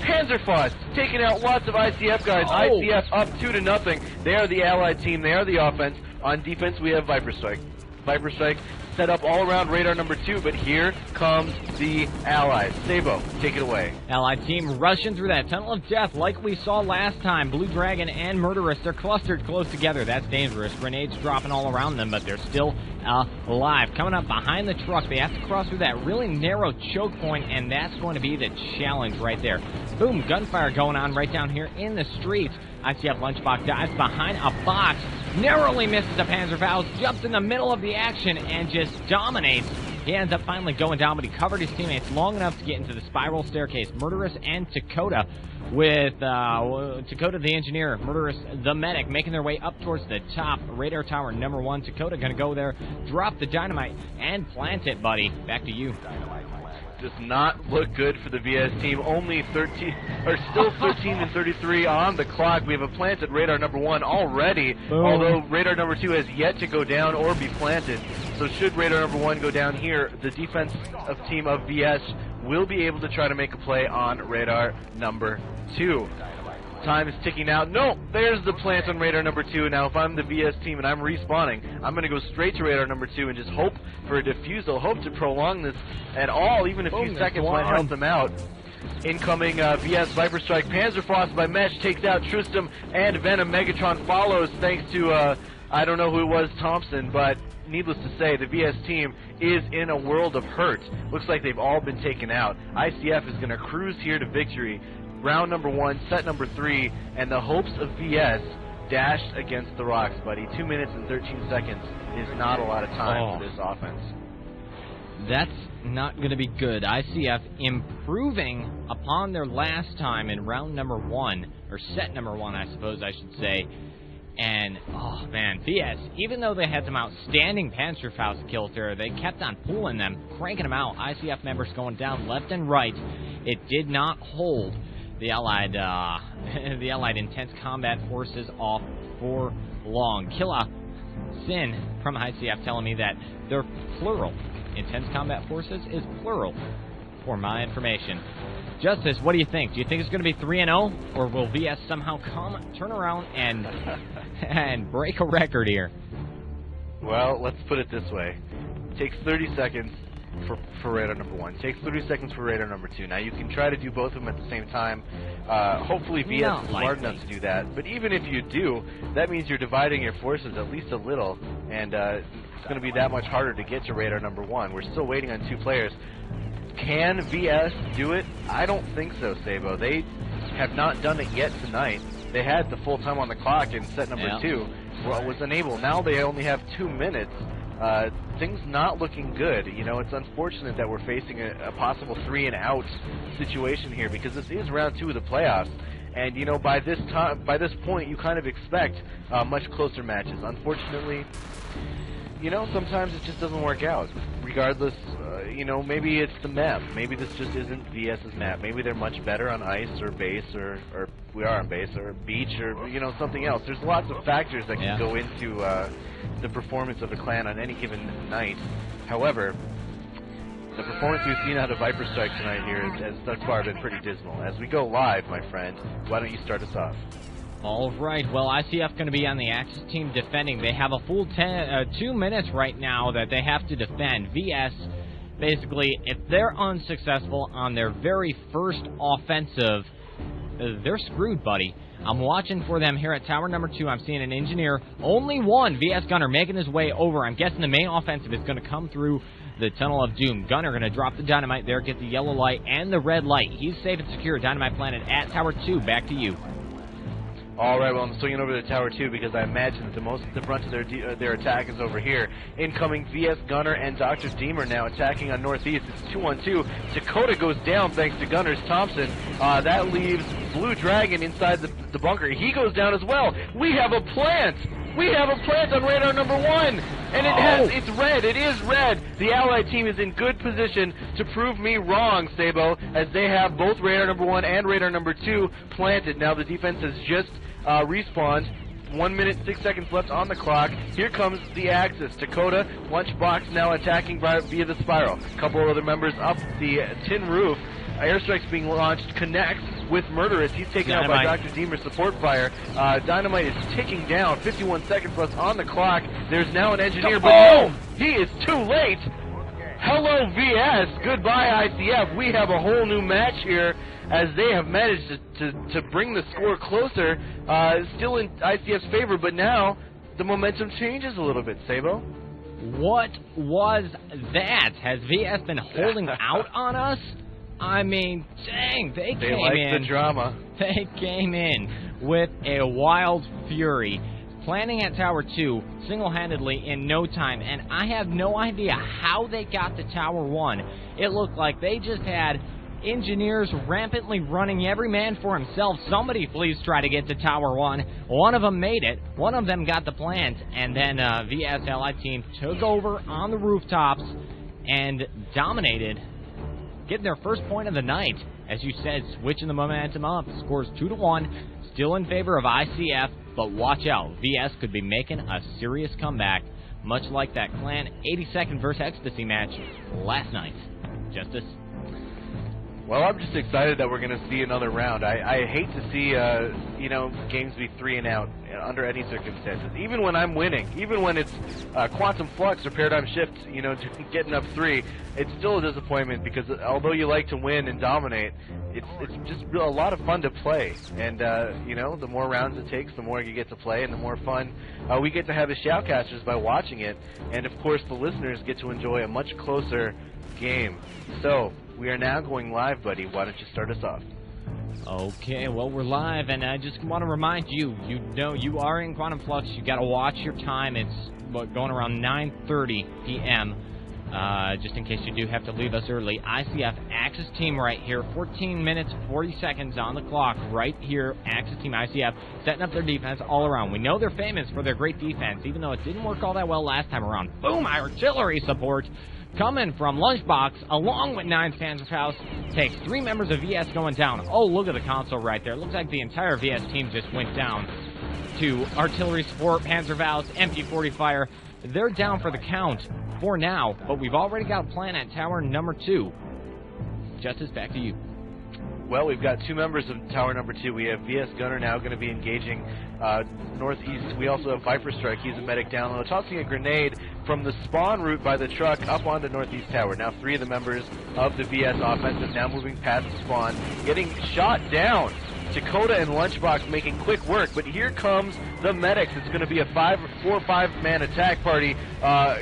Panzerfaust taking out lots of IcF guys. IcF up 2-0. They are the Allied team. They are the offense. On defense, we have ViperStrike. ViperStrike set up all around radar number 2, but here comes the Allies. Sabo, take it away. Allied team rushing through that tunnel of death like we saw last time. Blue Dragon and Murderous, they're clustered close together. That's dangerous. Grenades dropping all around them, but they're still alive. Coming up behind the truck, they have to cross through that really narrow choke point, and that's going to be the challenge right there. Boom, gunfire going on right down here in the streets. IcF Lunchbox dives behind a box, narrowly misses a Panzerfaust, jumps in the middle of the action, and just dominates. He ends up finally going down, but he covered his teammates long enough to get into the spiral staircase. Murderous and Dakota, with Dakota the engineer, Murderous the medic, making their way up towards the top. Radar tower number 1. Dakota going to go there, drop the dynamite, and plant it, buddy. Back to you. Does not look good for the VS team. Only 13, or still 13 and 33 on the clock. We have a planted radar number 1 already, although radar number 2 has yet to go down or be planted. So should radar number 1 go down here, the defense of team of VS will be able to try to make a play on radar number 2. Time is ticking out. No, there's the plant on radar number 2. Now, if I'm the VS team and I'm respawning, I'm going to go straight to radar number 2 and just hope for a defusal, hope to prolong this at all, even a few seconds might help them out. Incoming VS ViperStrike. Panzerfaust by Mesh takes out Tristram and Venom. Megatron follows thanks to, I don't know who it was, Thompson, but needless to say, the VS team is in a world of hurt. Looks like they've all been taken out. IcF is going to cruise here to victory. Round number 1, set number 3, and the hopes of VS dashed against the rocks, buddy. 2 minutes and 13 seconds is not a lot of time for this offense. That's not going to be good. IcF improving upon their last time in round number 1, or set number 1, I suppose I should say. And, oh man, VS, even though they had some outstanding Panzerfaust kills there, they kept on pulling them, cranking them out. IcF members going down left and right. It did not hold the Allied intense combat forces off for long. Killa Sin from IcF telling me that they're plural. Intense combat forces is plural, for my information. Justice, what do you think? Do you think it's going to be 3-0, or will VS somehow turn around and break a record here? Well, let's put it this way. It takes 30 seconds for radar number 1. It takes 30 seconds for radar number 2. Now, you can try to do both of them at the same time. Hopefully, VS is smart enough to do that. But even if you do, that means you're dividing your forces at least a little, and it's going to be that much harder to get to radar number 1. We're still waiting on 2 players. Can VS do it? I don't think so, Sabo. They have not done it yet tonight. They had the full time on the clock in set number 2. Well, was unable. Now they only have 2 minutes. Things not looking good. You know, it's unfortunate that we're facing a possible 3-and-out situation here, because this is round 2 of the playoffs. And you know, by this point, you kind of expect much closer matches. Unfortunately, you know, sometimes it just doesn't work out. Regardless, you know, maybe it's the map. Maybe this just isn't VS's map. Maybe they're much better on ice or base, or we are on base, or beach, or, you know, something else. There's lots of factors that can go into the performance of the clan on any given night. However, the performance we've seen out of ViperStrike tonight here has thus far been pretty dismal. As we go live, my friend, why don't you start us off? All right, well, IcF going to be on the Axis team defending. They have a full 2 minutes right now that they have to defend. VS, basically, if they're unsuccessful on their very first offensive, they're screwed, buddy. I'm watching for them here at tower number 2. I'm seeing an engineer, only one VS Gunner making his way over. I'm guessing the main offensive is going to come through the Tunnel of Doom. Gunner going to drop the dynamite there, get the yellow light and the red light. He's safe and secure. Dynamite planted at tower 2. Back to you. Alright, well, I'm swinging over to Tower 2 because I imagine that the brunt of their attack is over here. Incoming VS Gunner and Dr. Deemer now attacking on Northeast. It's 2-on-2. Dakota goes down thanks to Gunner's Thompson. That leaves Blue Dragon inside the bunker. He goes down as well. We have a plant! We have a plant on radar number 1! And it's red. It is red. The Allied team is in good position to prove me wrong, Sabo, as they have both radar number 1 and radar number 2 planted. Now the defense has just respawned. 1 minute, 6 seconds left on the clock. Here comes the Axis. Dakota, Lunchbox now attacking via the spiral. A couple of other members up the tin roof. Airstrike's being launched. Connects with Murderous. He's taken out by Dr. Deemer's support fire. Dynamite is ticking down. 51 seconds left on the clock. There's now an engineer, but no! He is too late! Hello, VS. Goodbye, IcF. We have a whole new match here, as they have managed to bring the score closer, still in IcF's favor, but now the momentum changes a little bit, Sabo. What was that? Has VS been holding out on us? I mean, dang, they came like in. The drama. They came in with a wild fury, planning at Tower 2 single-handedly in no time, and I have no idea how they got to Tower 1. It looked like they just had engineers rampantly running, every man for himself. Somebody please try to get to Tower 1. One of them made it. One of them got the plant, and then VS Allied team took over on the rooftops and dominated, getting their first point of the night. As you said, switching the momentum up. Scores 2-1, still in favor of IcF, but watch out. VS could be making a serious comeback, much like that Clan 82nd versus Ecstasy match last night. Justice? Well, I'm just excited that we're going to see another round. I hate to see, you know, games be 3-and-out under any circumstances. Even when I'm winning, even when it's Quantum Flux or Paradigm Shift, you know, getting up 3, it's still a disappointment because although you like to win and dominate, it's just a lot of fun to play. And, you know, the more rounds it takes, the more you get to play and the more fun we get to have as shoutcasters by watching it. And, of course, the listeners get to enjoy a much closer game. So, we are now going live, buddy. Why don't you start us off? Okay, well, we're live, and I just want to remind you, you know, you are in Quantum Flux. You got to watch your time. It's going around 9:30 p.m. just in case you do have to leave us early. IcF, Axis team right here, 14 minutes, 40 seconds on the clock right here. Axis team, IcF, setting up their defense all around. We know they're famous for their great defense, even though it didn't work all that well last time around. Boom, artillery support coming from Lunchbox, along with 9 Panzerfaust. Takes 3 members of VS going down. Oh, look at the console right there. Looks like the entire VS team just went down to artillery support, Panzerfaust, MP40 fire. They're down for the count for now, but we've already got a plan at tower number 2. Justice, back to you. Well, we've got 2 members of tower number 2. We have VS Gunner now going to be engaging northeast. We also have ViperStrike. He's a medic down low, tossing a grenade from the spawn route by the truck up onto northeast tower. Now 3 of the members of the VS offensive now moving past the spawn, getting shot down. Dakota and Lunchbox making quick work, but here comes the medics. It's going to be a 4 or 5 man attack party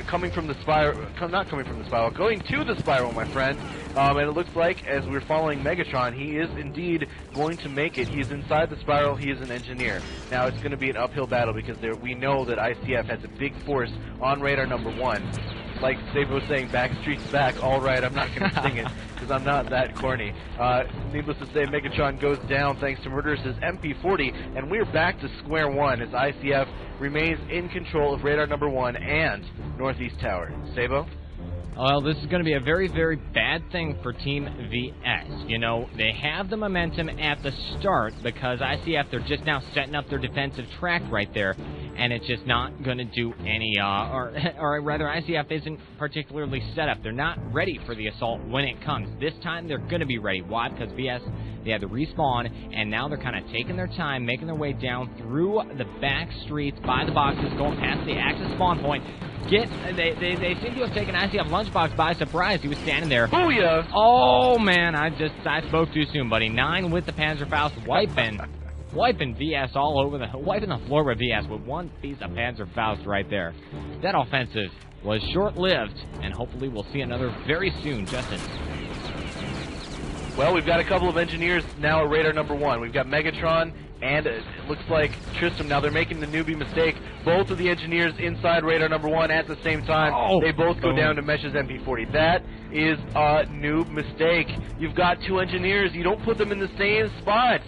coming from the spiral, not coming from the spiral, going to the spiral, my friend. And it looks like, as we're following Megatron, he is indeed going to make it. He's inside the spiral. He is an engineer. Now it's going to be an uphill battle because we know that IcF has a big force on radar number 1. Like Sabo was saying, Backstreet's back. All right, I'm not going to sing it because I'm not that corny. Needless to say, Megatron goes down thanks to Murderous's MP40, and we're back to square one as IcF remains in control of radar number 1 and northeast tower. Sabo? Well, this is going to be a very, very bad thing for Team VS. You know, they have the momentum at the start because IcF, they're just now setting up their defensive track right there, and it's just not going to do any, or rather, IcF isn't particularly set up. They're not ready for the assault when it comes. This time, they're going to be ready. Why? Because VS, they had the respawn, and now they're kind of taking their time, making their way down through the back streets, by the boxes, going past the Axis spawn point. They seem to have taken IcF Lunchbox by surprise. He was standing there. Booyah! Oh, man, I spoke too soon, buddy. 9 with the Panzerfaust, wiping VS all over wiping the floor with VS with 1 piece of Panzerfaust right there. That offensive was short-lived, and hopefully we'll see another very soon. Justin. Well, we've got a couple of engineers now at radar number 1. We've got Megatron and it looks like Tristram. Now they're making the newbie mistake. Both of the engineers inside radar number 1 at the same time. Oh, they both go down to Mesh's MP40. That is a noob mistake. You've got 2 engineers. You don't put them in the same spots.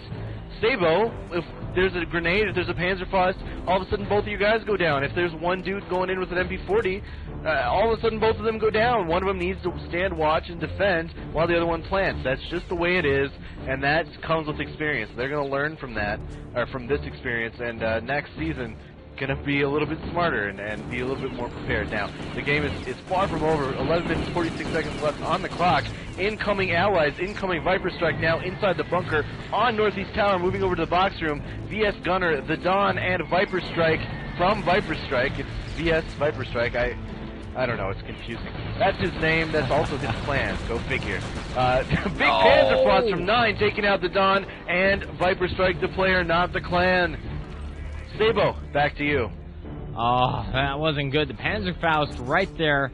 Sabo, if there's a grenade, if there's a Panzerfaust, all of a sudden both of you guys go down. If there's one dude going in with an MP40, all of a sudden both of them go down. One of them needs to stand watch and defend while the other one plants. That's just the way it is, and that comes with experience. They're going to learn from that, or from this experience, and next season going to be a little bit smarter and be a little bit more prepared. Now, the game is far from over. 11 minutes, 46 seconds left on the clock. Incoming allies, incoming ViperStrike now inside the bunker on Northeast Tower, moving over to the box room. VS Gunner, the Dawn, and ViperStrike from ViperStrike. It's VS ViperStrike. I don't know, it's confusing. That's his name, that's also his plan, go figure. Big Panzerfaust from 9 taking out the Dawn, and ViperStrike the player, not the clan. Sabo, back to you. Oh, that wasn't good. The Panzerfaust right there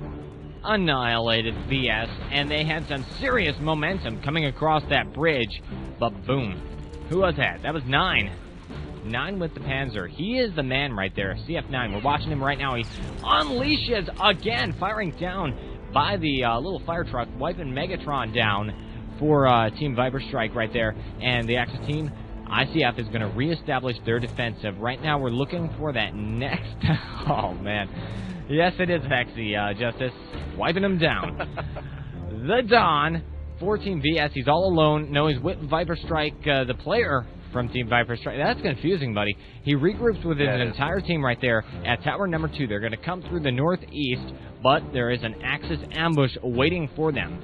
annihilated VS, and they had some serious momentum coming across that bridge, but boom. Who was that? That was 9. 9 with the Panzer. He is the man right there, CF9. We're watching him right now. He unleashes again, firing down by the little fire truck, wiping Megatron down for Team ViperStrike right there. And the Axis team, IcF, is going to reestablish their defensive. Right now, we're looking for that next... Oh, man. Yes, it is Vexy, Justice. Wiping him down. The Dawn, 14 VS. He's all alone. No, he's with ViperStrike, the player from Team ViperStrike. That's confusing, buddy. He regroups with his entire team right there at tower number 2. They're going to come through the northeast, but there is an Axis ambush waiting for them.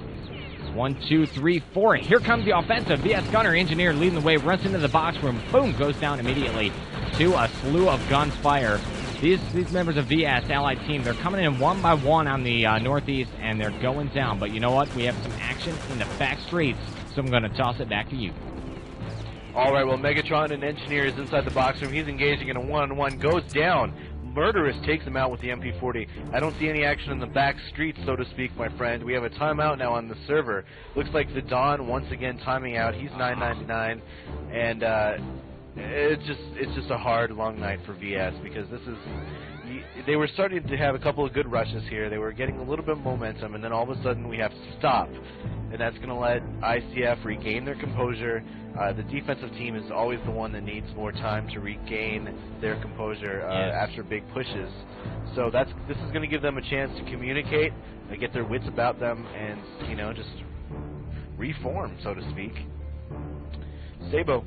1, 2, 3, 4. Here comes the offensive. VS Gunner, engineer, leading the way, runs into the box room. Boom, goes down immediately to a slew of guns fire. These members of VS allied team, they're coming in one by one on the northeast, and they're going down. But you know what? We have some action in the back streets, so I'm going to toss it back to you. All right, well, Megatron, an engineer, is inside the box room. He's engaging in a one-on-one, goes down. Murderous takes him out with the MP40. I don't see any action in the back streets, so to speak, my friend. We have a timeout now on the server. Looks like the Dawn once again timing out. He's 999, and it's just a hard, long night for VS because this is they were starting to have a couple of good rushes here. They were getting a little bit of momentum, and then all of a sudden we have to stop. And that's going to let IcF regain their composure. The defensive team is always the one that needs more time to regain their composure after big pushes. So this is going to give them a chance to communicate, get their wits about them, and just reform, so to speak. Sabo,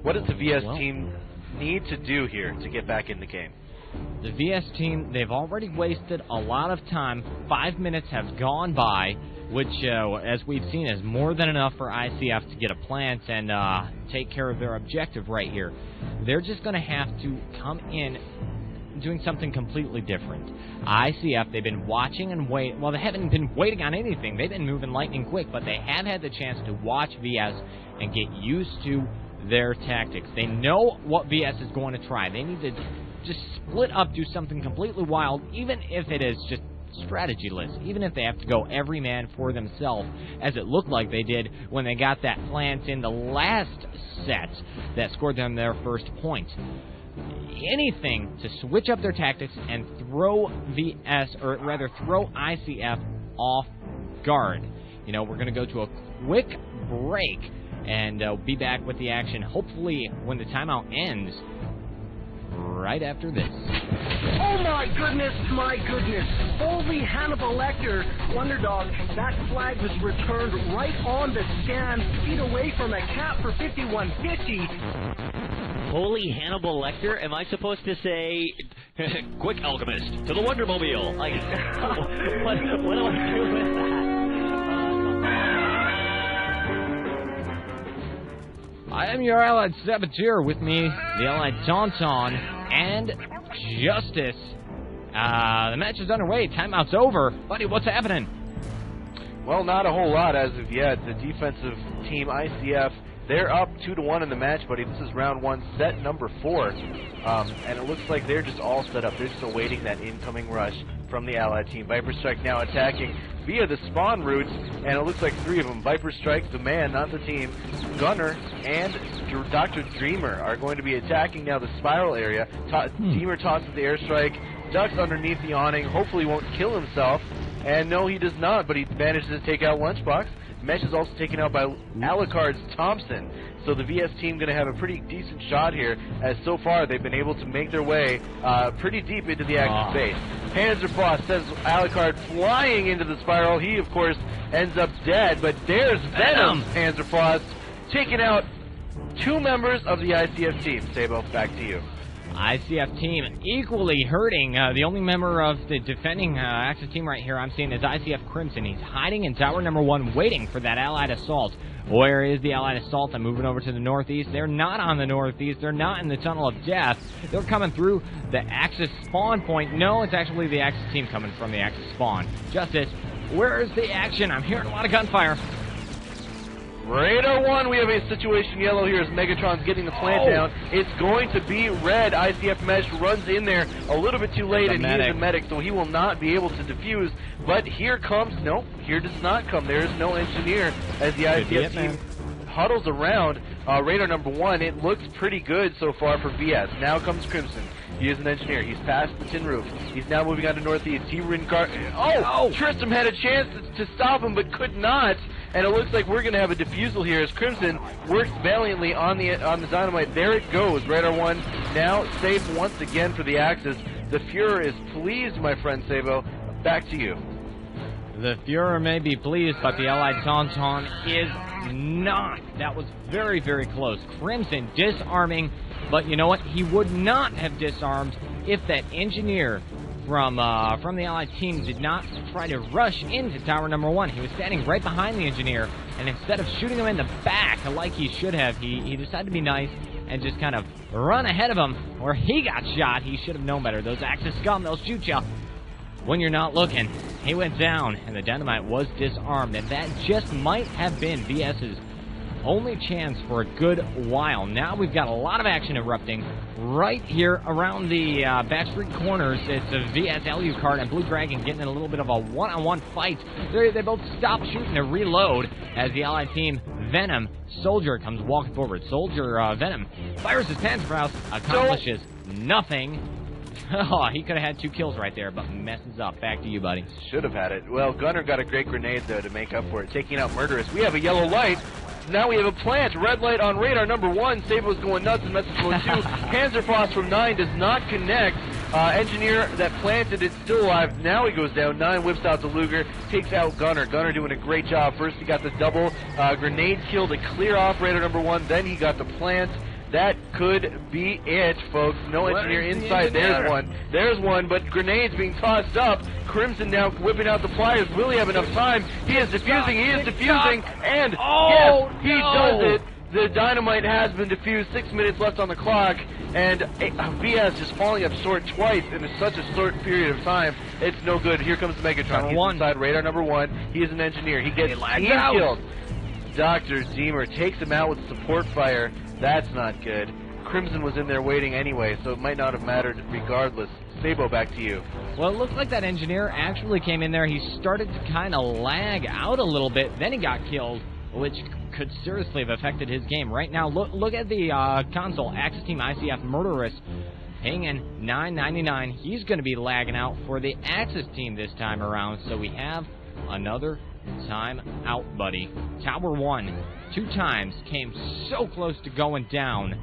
what does the VS team need to do here to get back in the game? The VS team, they've already wasted a lot of time. 5 minutes have gone by, which, as we've seen, is more than enough for IcF to get a plant and take care of their objective right here. They're just going to have to come in doing something completely different. IcF, they've been watching and wait. Well, they haven't been waiting on anything. They've been moving lightning quick, but they have had the chance to watch VS and get used to their tactics. They know what VS is going to try. They need to just split up, do something completely wild, even if it is just strategyless, even if they have to go every man for themselves, as it looked like they did when they got that plant in the last set that scored them their first point. Anything to switch up their tactics and throw VS, or rather throw IcF off guard. We're going to go to a quick break and be back with the action, hopefully when the timeout ends, right after this. Oh my goodness, my goodness. Holy Hannibal Lecter, Wonder Dog, that flag was returned right on the scan, feet away from a cap for 5150. Holy Hannibal Lecter? Am I supposed to say, quick alchemist, to the Wondermobile? Like, what do I do with that? I am your allied Saboteur, with me, the allied Tauntaun, and Justice. The match is underway, timeout's over. Buddy, what's happening? Well, not a whole lot as of yet. The defensive team, IcF, they're up 2-1 in the match, buddy. This is round 1, set number 4. And it looks like they're just all set up. They're just awaiting that incoming rush from the allied team. ViperStrike now attacking via the spawn routes, and it looks like 3 of them. ViperStrike, the man, not the team, Gunner, and Dr. Dreamer are going to be attacking now the spiral area. Dreamer tosses the airstrike, ducks underneath the awning, hopefully won't kill himself, and no, he does not, but he manages to take out Lunchbox. Mesh is also taken out by Alucard's Thompson. So the VS team going to have a pretty decent shot here, as so far they've been able to make their way pretty deep into the active base. Panzerfaust sends Alucard flying into the spiral. He, of course, ends up dead, but there's Venom. Panzerfaust taking out 2 members of the IcF team. Sabo, back to you. IcF team equally hurting. The only member of the defending Axis team right here I'm seeing is IcF Crimson. He's hiding in tower number 1, waiting for that allied assault. Where is the allied assault? I'm moving over to the northeast. They're not on the northeast. They're not in the Tunnel of Death. They're coming through the Axis spawn point. No, it's actually the Axis team coming from the Axis spawn. Justice, where is the action? I'm hearing a lot of gunfire. Radar 1, we have a situation yellow here as Megatron's getting the plant down. It's going to be red. IcF Mesh runs in there a little bit too late, and he is a medic, so he will not be able to defuse. But here comes, nope, here does not come. There is no engineer as the IcF team huddles around radar number 1. It looks pretty good so far for VS. Now comes Crimson. He is an engineer. He's past the tin roof. He's now moving on to northeast. Tristram had a chance to stop him, but could not. And it looks like we're going to have a defusal here as Crimson works valiantly on the dynamite. There it goes. Radar 1 now safe once again for the Axis. The Fuhrer is pleased, my friend Sabo. Back to you. The Fuhrer may be pleased, but the allied Tauntaun is not. That was very, very close. Crimson disarming, but you know what? He would not have disarmed if that engineer from the allied team did not try to rush into tower number 1. He was standing right behind the engineer, and instead of shooting him in the back like he should have, he decided to be nice and just kind of run ahead of him where he got shot. He should have known better. Those Axis scum, they'll shoot you when you're not looking. He went down, and the dynamite was disarmed, and that just might have been VS's only chance for a good while. Now we've got a lot of action erupting right here around the backstreet corners. It's a VS Alucard and Blue Dragon getting in a little bit of a one-on-one fight. They both stop shooting to reload as the allied team, Venom, Soldier comes walking forward. Soldier, Venom, fires his Panzerfaust, accomplishes nothing. Oh, he could have had 2 kills right there, but messes up. Back to you, buddy. Should have had it. Well, Gunner got a great grenade, though, to make up for it, taking out Murderous. We have a yellow light. Now we have a plant. Red light on radar number 1. Sabo's going nuts in message mode 2. Panzerfaust from 9 does not connect. Engineer that planted it still alive. Now he goes down. 9 whips out the Luger, takes out Gunner. Gunner doing a great job. First he got the double grenade kill to clear off radar number 1. Then he got the plant. That could be it, folks. No engineer inside. There's one. There's one, but grenades being tossed up. Crimson now whipping out the pliers. Will he have enough time? He is defusing. He is defusing. And yes, he does it. The dynamite has been defused. 6 minutes left on the clock. And VS just falling up short twice in such a short period of time. It's no good. Here comes Megatron. He's inside radar number 1. He is an engineer. He gets killed. Dr. Deemer takes him out with support fire. That's not good. Crimson was in there waiting anyway, so it might not have mattered regardless. Sabo, back to you. Well, it looks like that engineer actually came in there. He started to kind of lag out a little bit. Then he got killed, which could seriously have affected his game. Right now, look at the console. Axis Team IcF Murderous paying in $9.99. He's going to be lagging out for the Axis Team this time around, so we have another time out, buddy. Tower 1, 2 times, came so close to going down,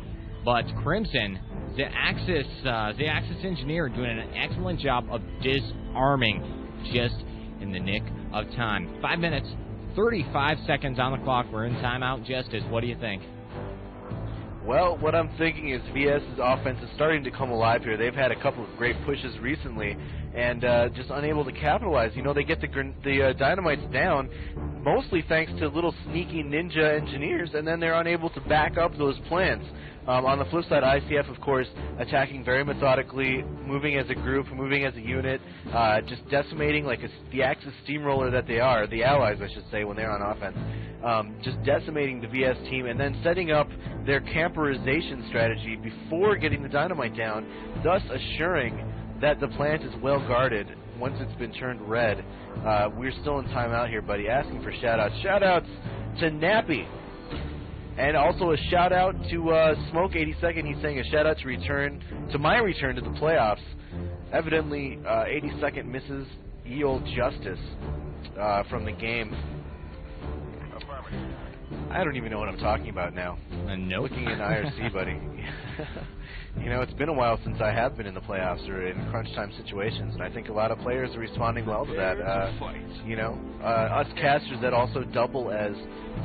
but Crimson, the Axis engineer, doing an excellent job of disarming just in the nick of time. 5 minutes, 35 seconds on the clock. We're in timeout. Justice, what do you think? Well, what I'm thinking is VS's offense is starting to come alive here. They've had a couple of great pushes recently, and just unable to capitalize. You know, they get the dynamites down, mostly thanks to little sneaky ninja engineers, and then they're unable to back up those plants. On the flip side, IcF, of course, attacking very methodically, moving as a group, moving as a unit, just decimating like the Axis steamroller that they are, the allies, I should say, when they're on offense. Just decimating the VS team and then setting up their camperization strategy before getting the dynamite down, thus assuring that the plant is well guarded once it's been turned red. We're still in timeout here, buddy. Asking for shoutouts. Shoutouts to Nappy. And also a shout out to Smoke 82nd. He's saying a shout out to my return to the playoffs. Evidently, 82nd misses ye old Justice from the game. I don't even know what I'm talking about now. Nope. Looking in IRC, buddy. You know, it's been a while since I have been in the playoffs or in crunch time situations, and I think a lot of players are responding well to that. You know, us casters that also double as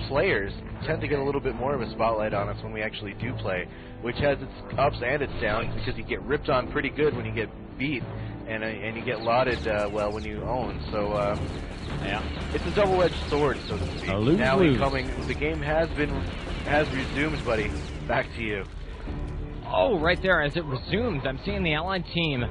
players tend to get a little bit more of a spotlight on us when we actually do play, which has its ups and its downs, because you get ripped on pretty good when you get beat, and you get lauded well when you own. So yeah, it's a double-edged sword, so to speak. Now the game has resumed, buddy. Back to you. Oh, right there, as it resumes, I'm seeing the Allied team,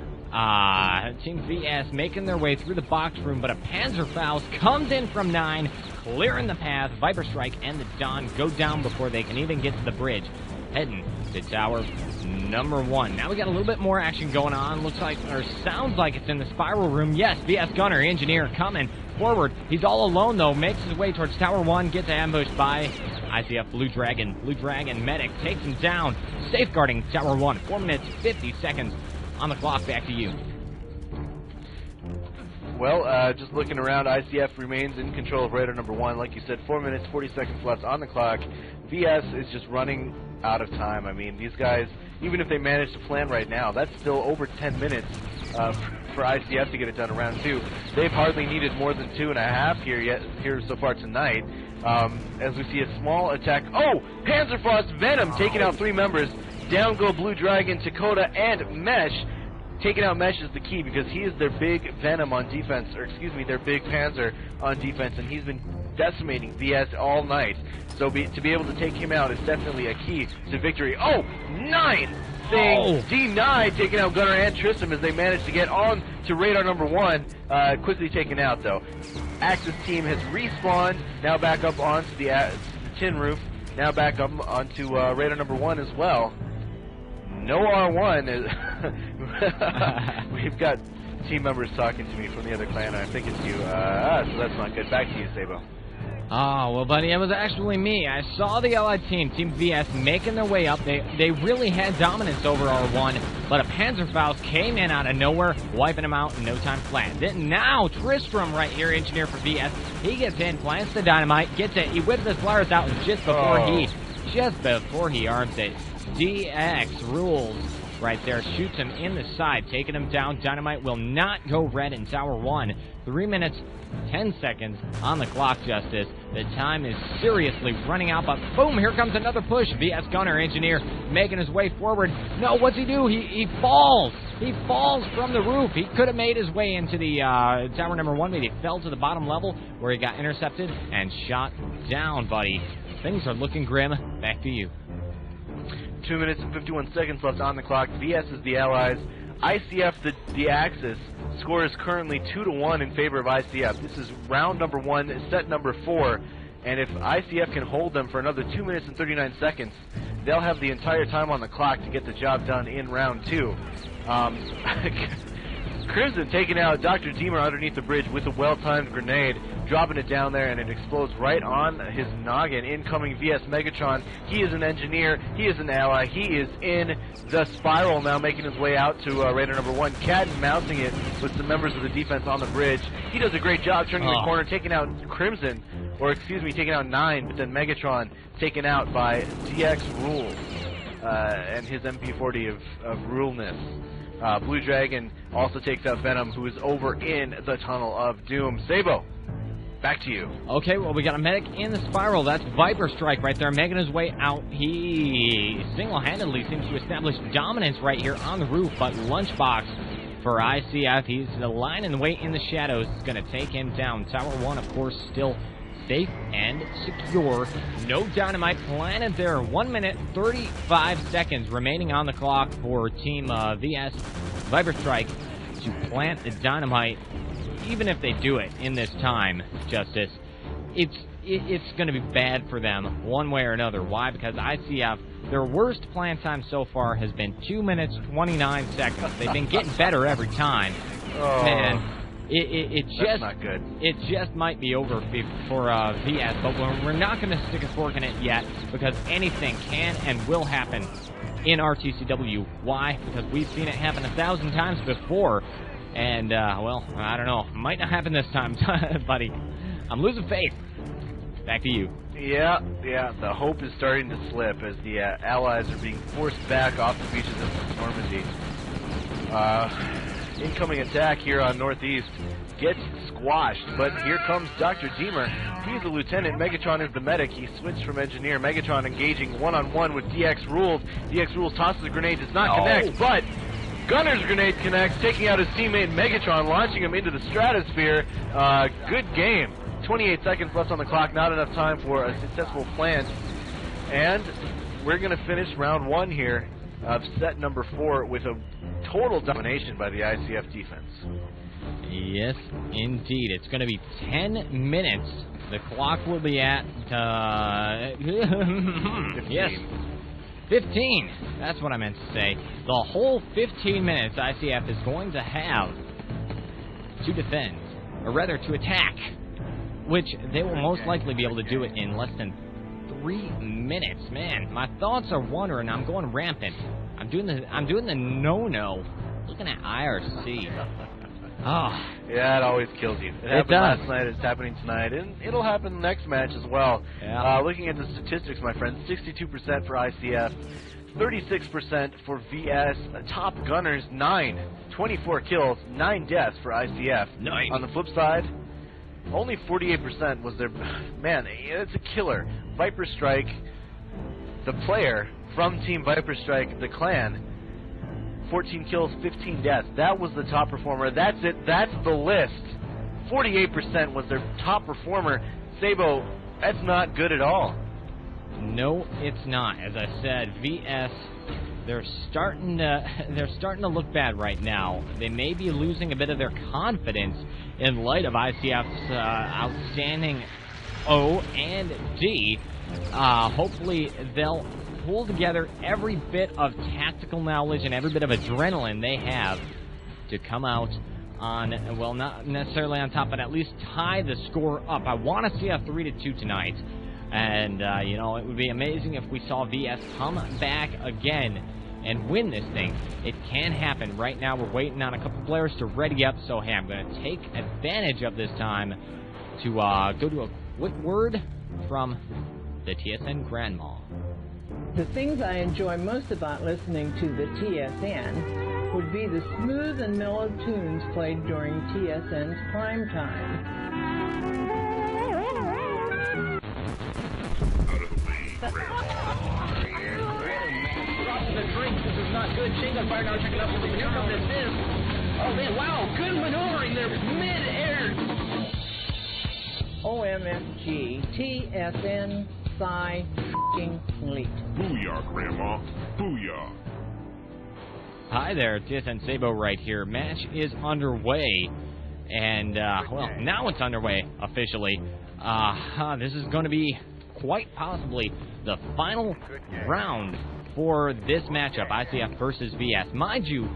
Team VS, making their way through the box room, but a Panzerfaust comes in from 9, clearing the path. ViperStrike and the Don go down before they can even get to the bridge, heading to tower number 1. Now we got a little bit more action going on. Looks like, or sounds like it's in the spiral room. Yes, VS Gunner, engineer, coming forward. He's all alone, though, makes his way towards tower 1, gets ambushed by IcF Blue Dragon. Blue Dragon medic takes him down, safeguarding tower 1. 4 minutes, 50 seconds on the clock. Back to you. Well, just looking around, IcF remains in control of radar number 1. Like you said, 4 minutes, 40 seconds left on the clock. VS is just running out of time. I mean, these guys, even if they manage to plant right now, that's still over 10 minutes for IcF to get it done around 2. They've hardly needed more than 2.5 here so far tonight. As we see a small attack. Oh! Panzerfaust Venom taking out 3 members. Down go Blue Dragon, Dakota, and Mesh. Taking out Mesh is the key, because he is their big Venom on defense, or excuse me, their big Panzer on defense, and he's been decimating VS all night. So to be able to take him out is definitely a key to victory. Oh! 9! D9 taking out Gunner and Tristram as they manage to get on to radar number 1. Quickly taken out, though. Axis team has respawned, now back up onto the tin roof, now back up onto radar number 1 as well. No R1 is... We've got team members talking to me from the other clan, and I think it's you. So that's not good. Back to you, Sabo. Oh, well, buddy, it was actually me. I saw the Allied team, Team VS, making their way up. They really had dominance over R1, but a Panzerfaust came in out of nowhere, wiping them out in no time flat. Then now, Tristram right here, engineer for VS, he gets in, plants the dynamite, gets it, he whips his flowers out, and just before he arms it, DX rules right there, shoots him in the side, taking him down. Dynamite will not go red in Tower 1. 3 minutes, 10 seconds on the clock, Justice. The time is seriously running out, but boom, here comes another push. VS Gunner, engineer, making his way forward. No, what's he do? He falls. He falls from the roof. He could have made his way into the tower number 1, but he fell to the bottom level where he got intercepted and shot down, buddy. Things are looking grim. Back to you. 2 minutes and 51 seconds left on the clock. VS is the Allies. IcF, the Axis, score is currently 2-1 in favor of IcF. This is round number 1, set number 4, and if IcF can hold them for another 2 minutes and 39 seconds, they'll have the entire time on the clock to get the job done in round 2. Crimson taking out Dr. Deemer underneath the bridge with a well-timed grenade, dropping it down there, and it explodes right on his noggin. Incoming VS Megatron. He is an engineer. He is an ally. He is in the spiral now, making his way out to radar number 1. Cat mounting it with some members of the defense on the bridge. He does a great job turning the corner, taking out Crimson, or excuse me, taking out 9, but then Megatron taken out by DX Rules and his MP40 of Ruleness. Blue Dragon also takes out Venom, who is over in the Tunnel of Doom. Sabo, back to you. Okay, well, we got a medic in the spiral. That's ViperStrike right there, making his way out. He single-handedly seems to establish dominance right here on the roof, but Lunchbox for IcF, he's the line and wait in the shadows. Is going to take him down. Tower 1, of course, still safe and secure. No dynamite planted there. 1 minute, 35 seconds remaining on the clock for Team VS ViperStrike to plant the dynamite. Even if they do it in this time, Justice, it's going to be bad for them one way or another. Why? Because IcF, their worst plant time so far has been 2 minutes, 29 seconds. They've been getting better every time. Man. That's not good. It just might be over for VS, but we're not going to stick a fork in it yet because anything can and will happen in RTCW. Why? Because we've seen it happen 1,000 times before, and well, I don't know. Might not happen this time, buddy. I'm losing faith. Back to you. Yeah, the hope is starting to slip as the Allies are being forced back off the beaches of Normandy. Incoming attack here on Northeast gets squashed, but here comes Dr. Deemer. He's a lieutenant. Megatron is the medic. He switched from engineer. Megatron engaging one-on-one with DX Rules. DX Rules tosses the grenade, does not connect, but Gunner's grenade connects, taking out his teammate Megatron, launching him into the stratosphere. Good game. 28 seconds left on the clock, not enough time for a successful plant. And we're going to finish round 1 here of set number 4 with a total domination by the IcF defense. Yes, indeed. It's going to be 10 minutes. The clock will be at 15. Yes, 15. That's what I meant to say. The whole 15 minutes IcF is going to have to defend, or rather to attack, which they will most likely be able to do it in less than 3 minutes. Man, my thoughts are wandering. I'm going rampant. I'm doing the no-no. Looking at IRC. Oh. Yeah, it always kills you. It happened last night, it's happening tonight, and it'll happen next match as well. Yeah. Looking at the statistics, my friends, 62% for IcF, 36% for VS, top gunners, 9, 24 kills, 9 deaths for IcF. 9. On the flip side, only 48% was their... Man, it's a killer. ViperStrike, the player from Team ViperStrike, the clan, 14 kills, 15 deaths. That was the top performer. That's it. That's the list. 48% was their top performer. Sabo, that's not good at all. No, it's not. As I said, VS, they're starting to look bad right now. They may be losing a bit of their confidence in light of IcF's outstanding O and D. Hopefully they'll pull together every bit of tactical knowledge and every bit of adrenaline they have to come out on, well, not necessarily on top, but at least tie the score up. I want to see a 3-2 tonight. And, you know, it would be amazing if we saw VS come back again and win this thing. It can happen. Right now, we're waiting on a couple players to ready up. So, hey, I'm going to take advantage of this time to go to a quick word from the TSN Grandma. The things I enjoy most about listening to the TSN would be the smooth and mellow tunes played during TSN's prime time. The drinks, this is not good. Shane got fired now, checking out for the here comes this is. Oh man, wow, good maneuvering there, mid-air. OMFG, TSN, Psi, f***ing Fleet. Booyah, Grandma. Booyah. Hi there, TSN Sabo right here. Match is underway, and, well, now it's underway officially. This is going to be quite possibly the final round for this matchup, IcF versus VS. Mind you,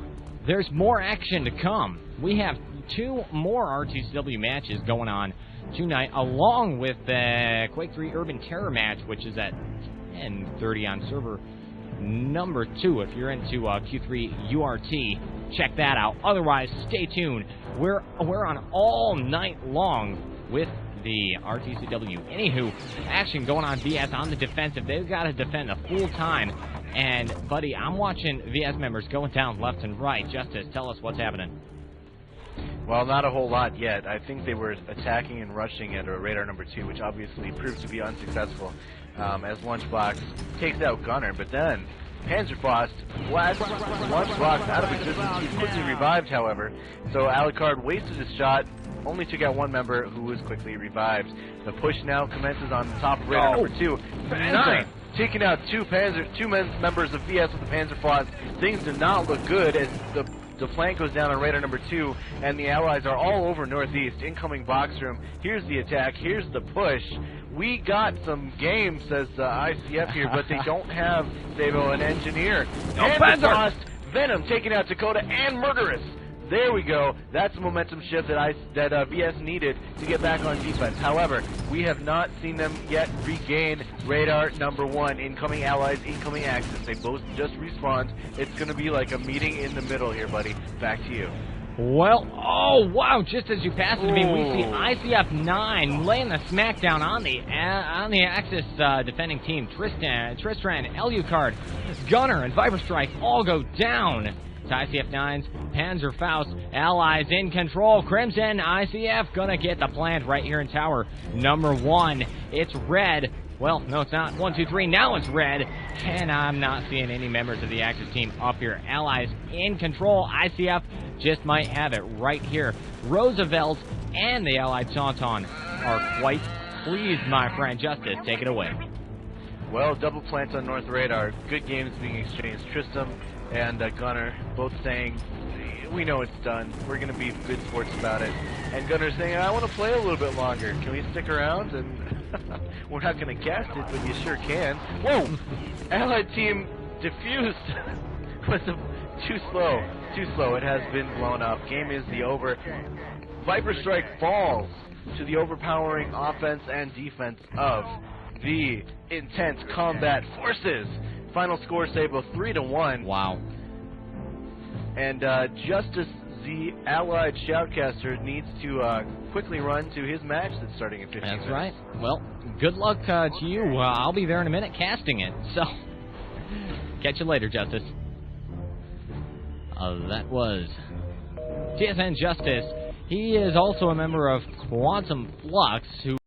there's more action to come. We have 2 more RTCW matches going on tonight, along with the Quake 3 Urban Terror match, which is at 10:30 on server number 2. If you're into Q3 URT, check that out. Otherwise, stay tuned. We're on all night long with the RTCW. Anywho, action going on VS on the defensive. They've got to defend the full time. And, buddy, I'm watching VS members going down left and right. Justice, tell us what's happening. Well, not a whole lot yet. I think they were attacking and rushing at radar number 2, which obviously proved to be unsuccessful as Lunchbox takes out Gunner. But then Panzerfaust blasts Lunchbox out of existence. He's quickly revived, however. So Alucard wasted his shot, only took out one member who was quickly revived. The push now commences on the top of radar number 2. Panzer taking out two members of VS with the Panzerfaust. Things do not look good as the flank goes down on radar number 2, and the Allies are all over northeast. Incoming box room. Here's the attack. Here's the push. We got some game, says IcF here, but they don't have Sabo, an engineer. Panzerfaust, Venom taking out Dakota and Murderous. There we go. That's the momentum shift that VS needed to get back on defense. However, we have not seen them yet regain radar number 1. Incoming Allies, incoming Axis. They both just respawned. It's going to be like a meeting in the middle here, buddy. Back to you. Well, oh, wow, just as you passed it to me, we see IcF 9 laying the smackdown on the Axis defending team. Tristan, Alucard, Gunner, and ViperStrike all go down. It's IcF 9's Panzerfaust, Allies in control. Crimson, IcF gonna get the plant right here in tower number 1. It's red. Well, no, it's not. 1, 2, 3. Now it's red. And I'm not seeing any members of the Axis team up here. Allies in control. IcF just might have it right here. Roosevelt and the Allied Tauntaun are quite pleased, my friend. Justice, take it away. Well, double plant on North Radar. Good games being exchanged. Tristram and Gunner both saying, we know it's done. We're going to be good sports about it. And Gunner's saying, I want to play a little bit longer. Can we stick around? And we're not going to cast it, but you sure can. Whoa! Allied team diffused. Too slow. Too slow. It has been blown up. Game is over. ViperStrike falls to the overpowering offense and defense of the intense combat forces. Final score, Sabo, 3-1. Wow. And Justice, the Allied Shoutcaster, needs to quickly run to his match that's starting in 15 minutes. That's right. Well, good luck to you. I'll be there in a minute casting it. So, catch you later, Justice. That was TSN Justice. He is also a member of Quantum Flux, who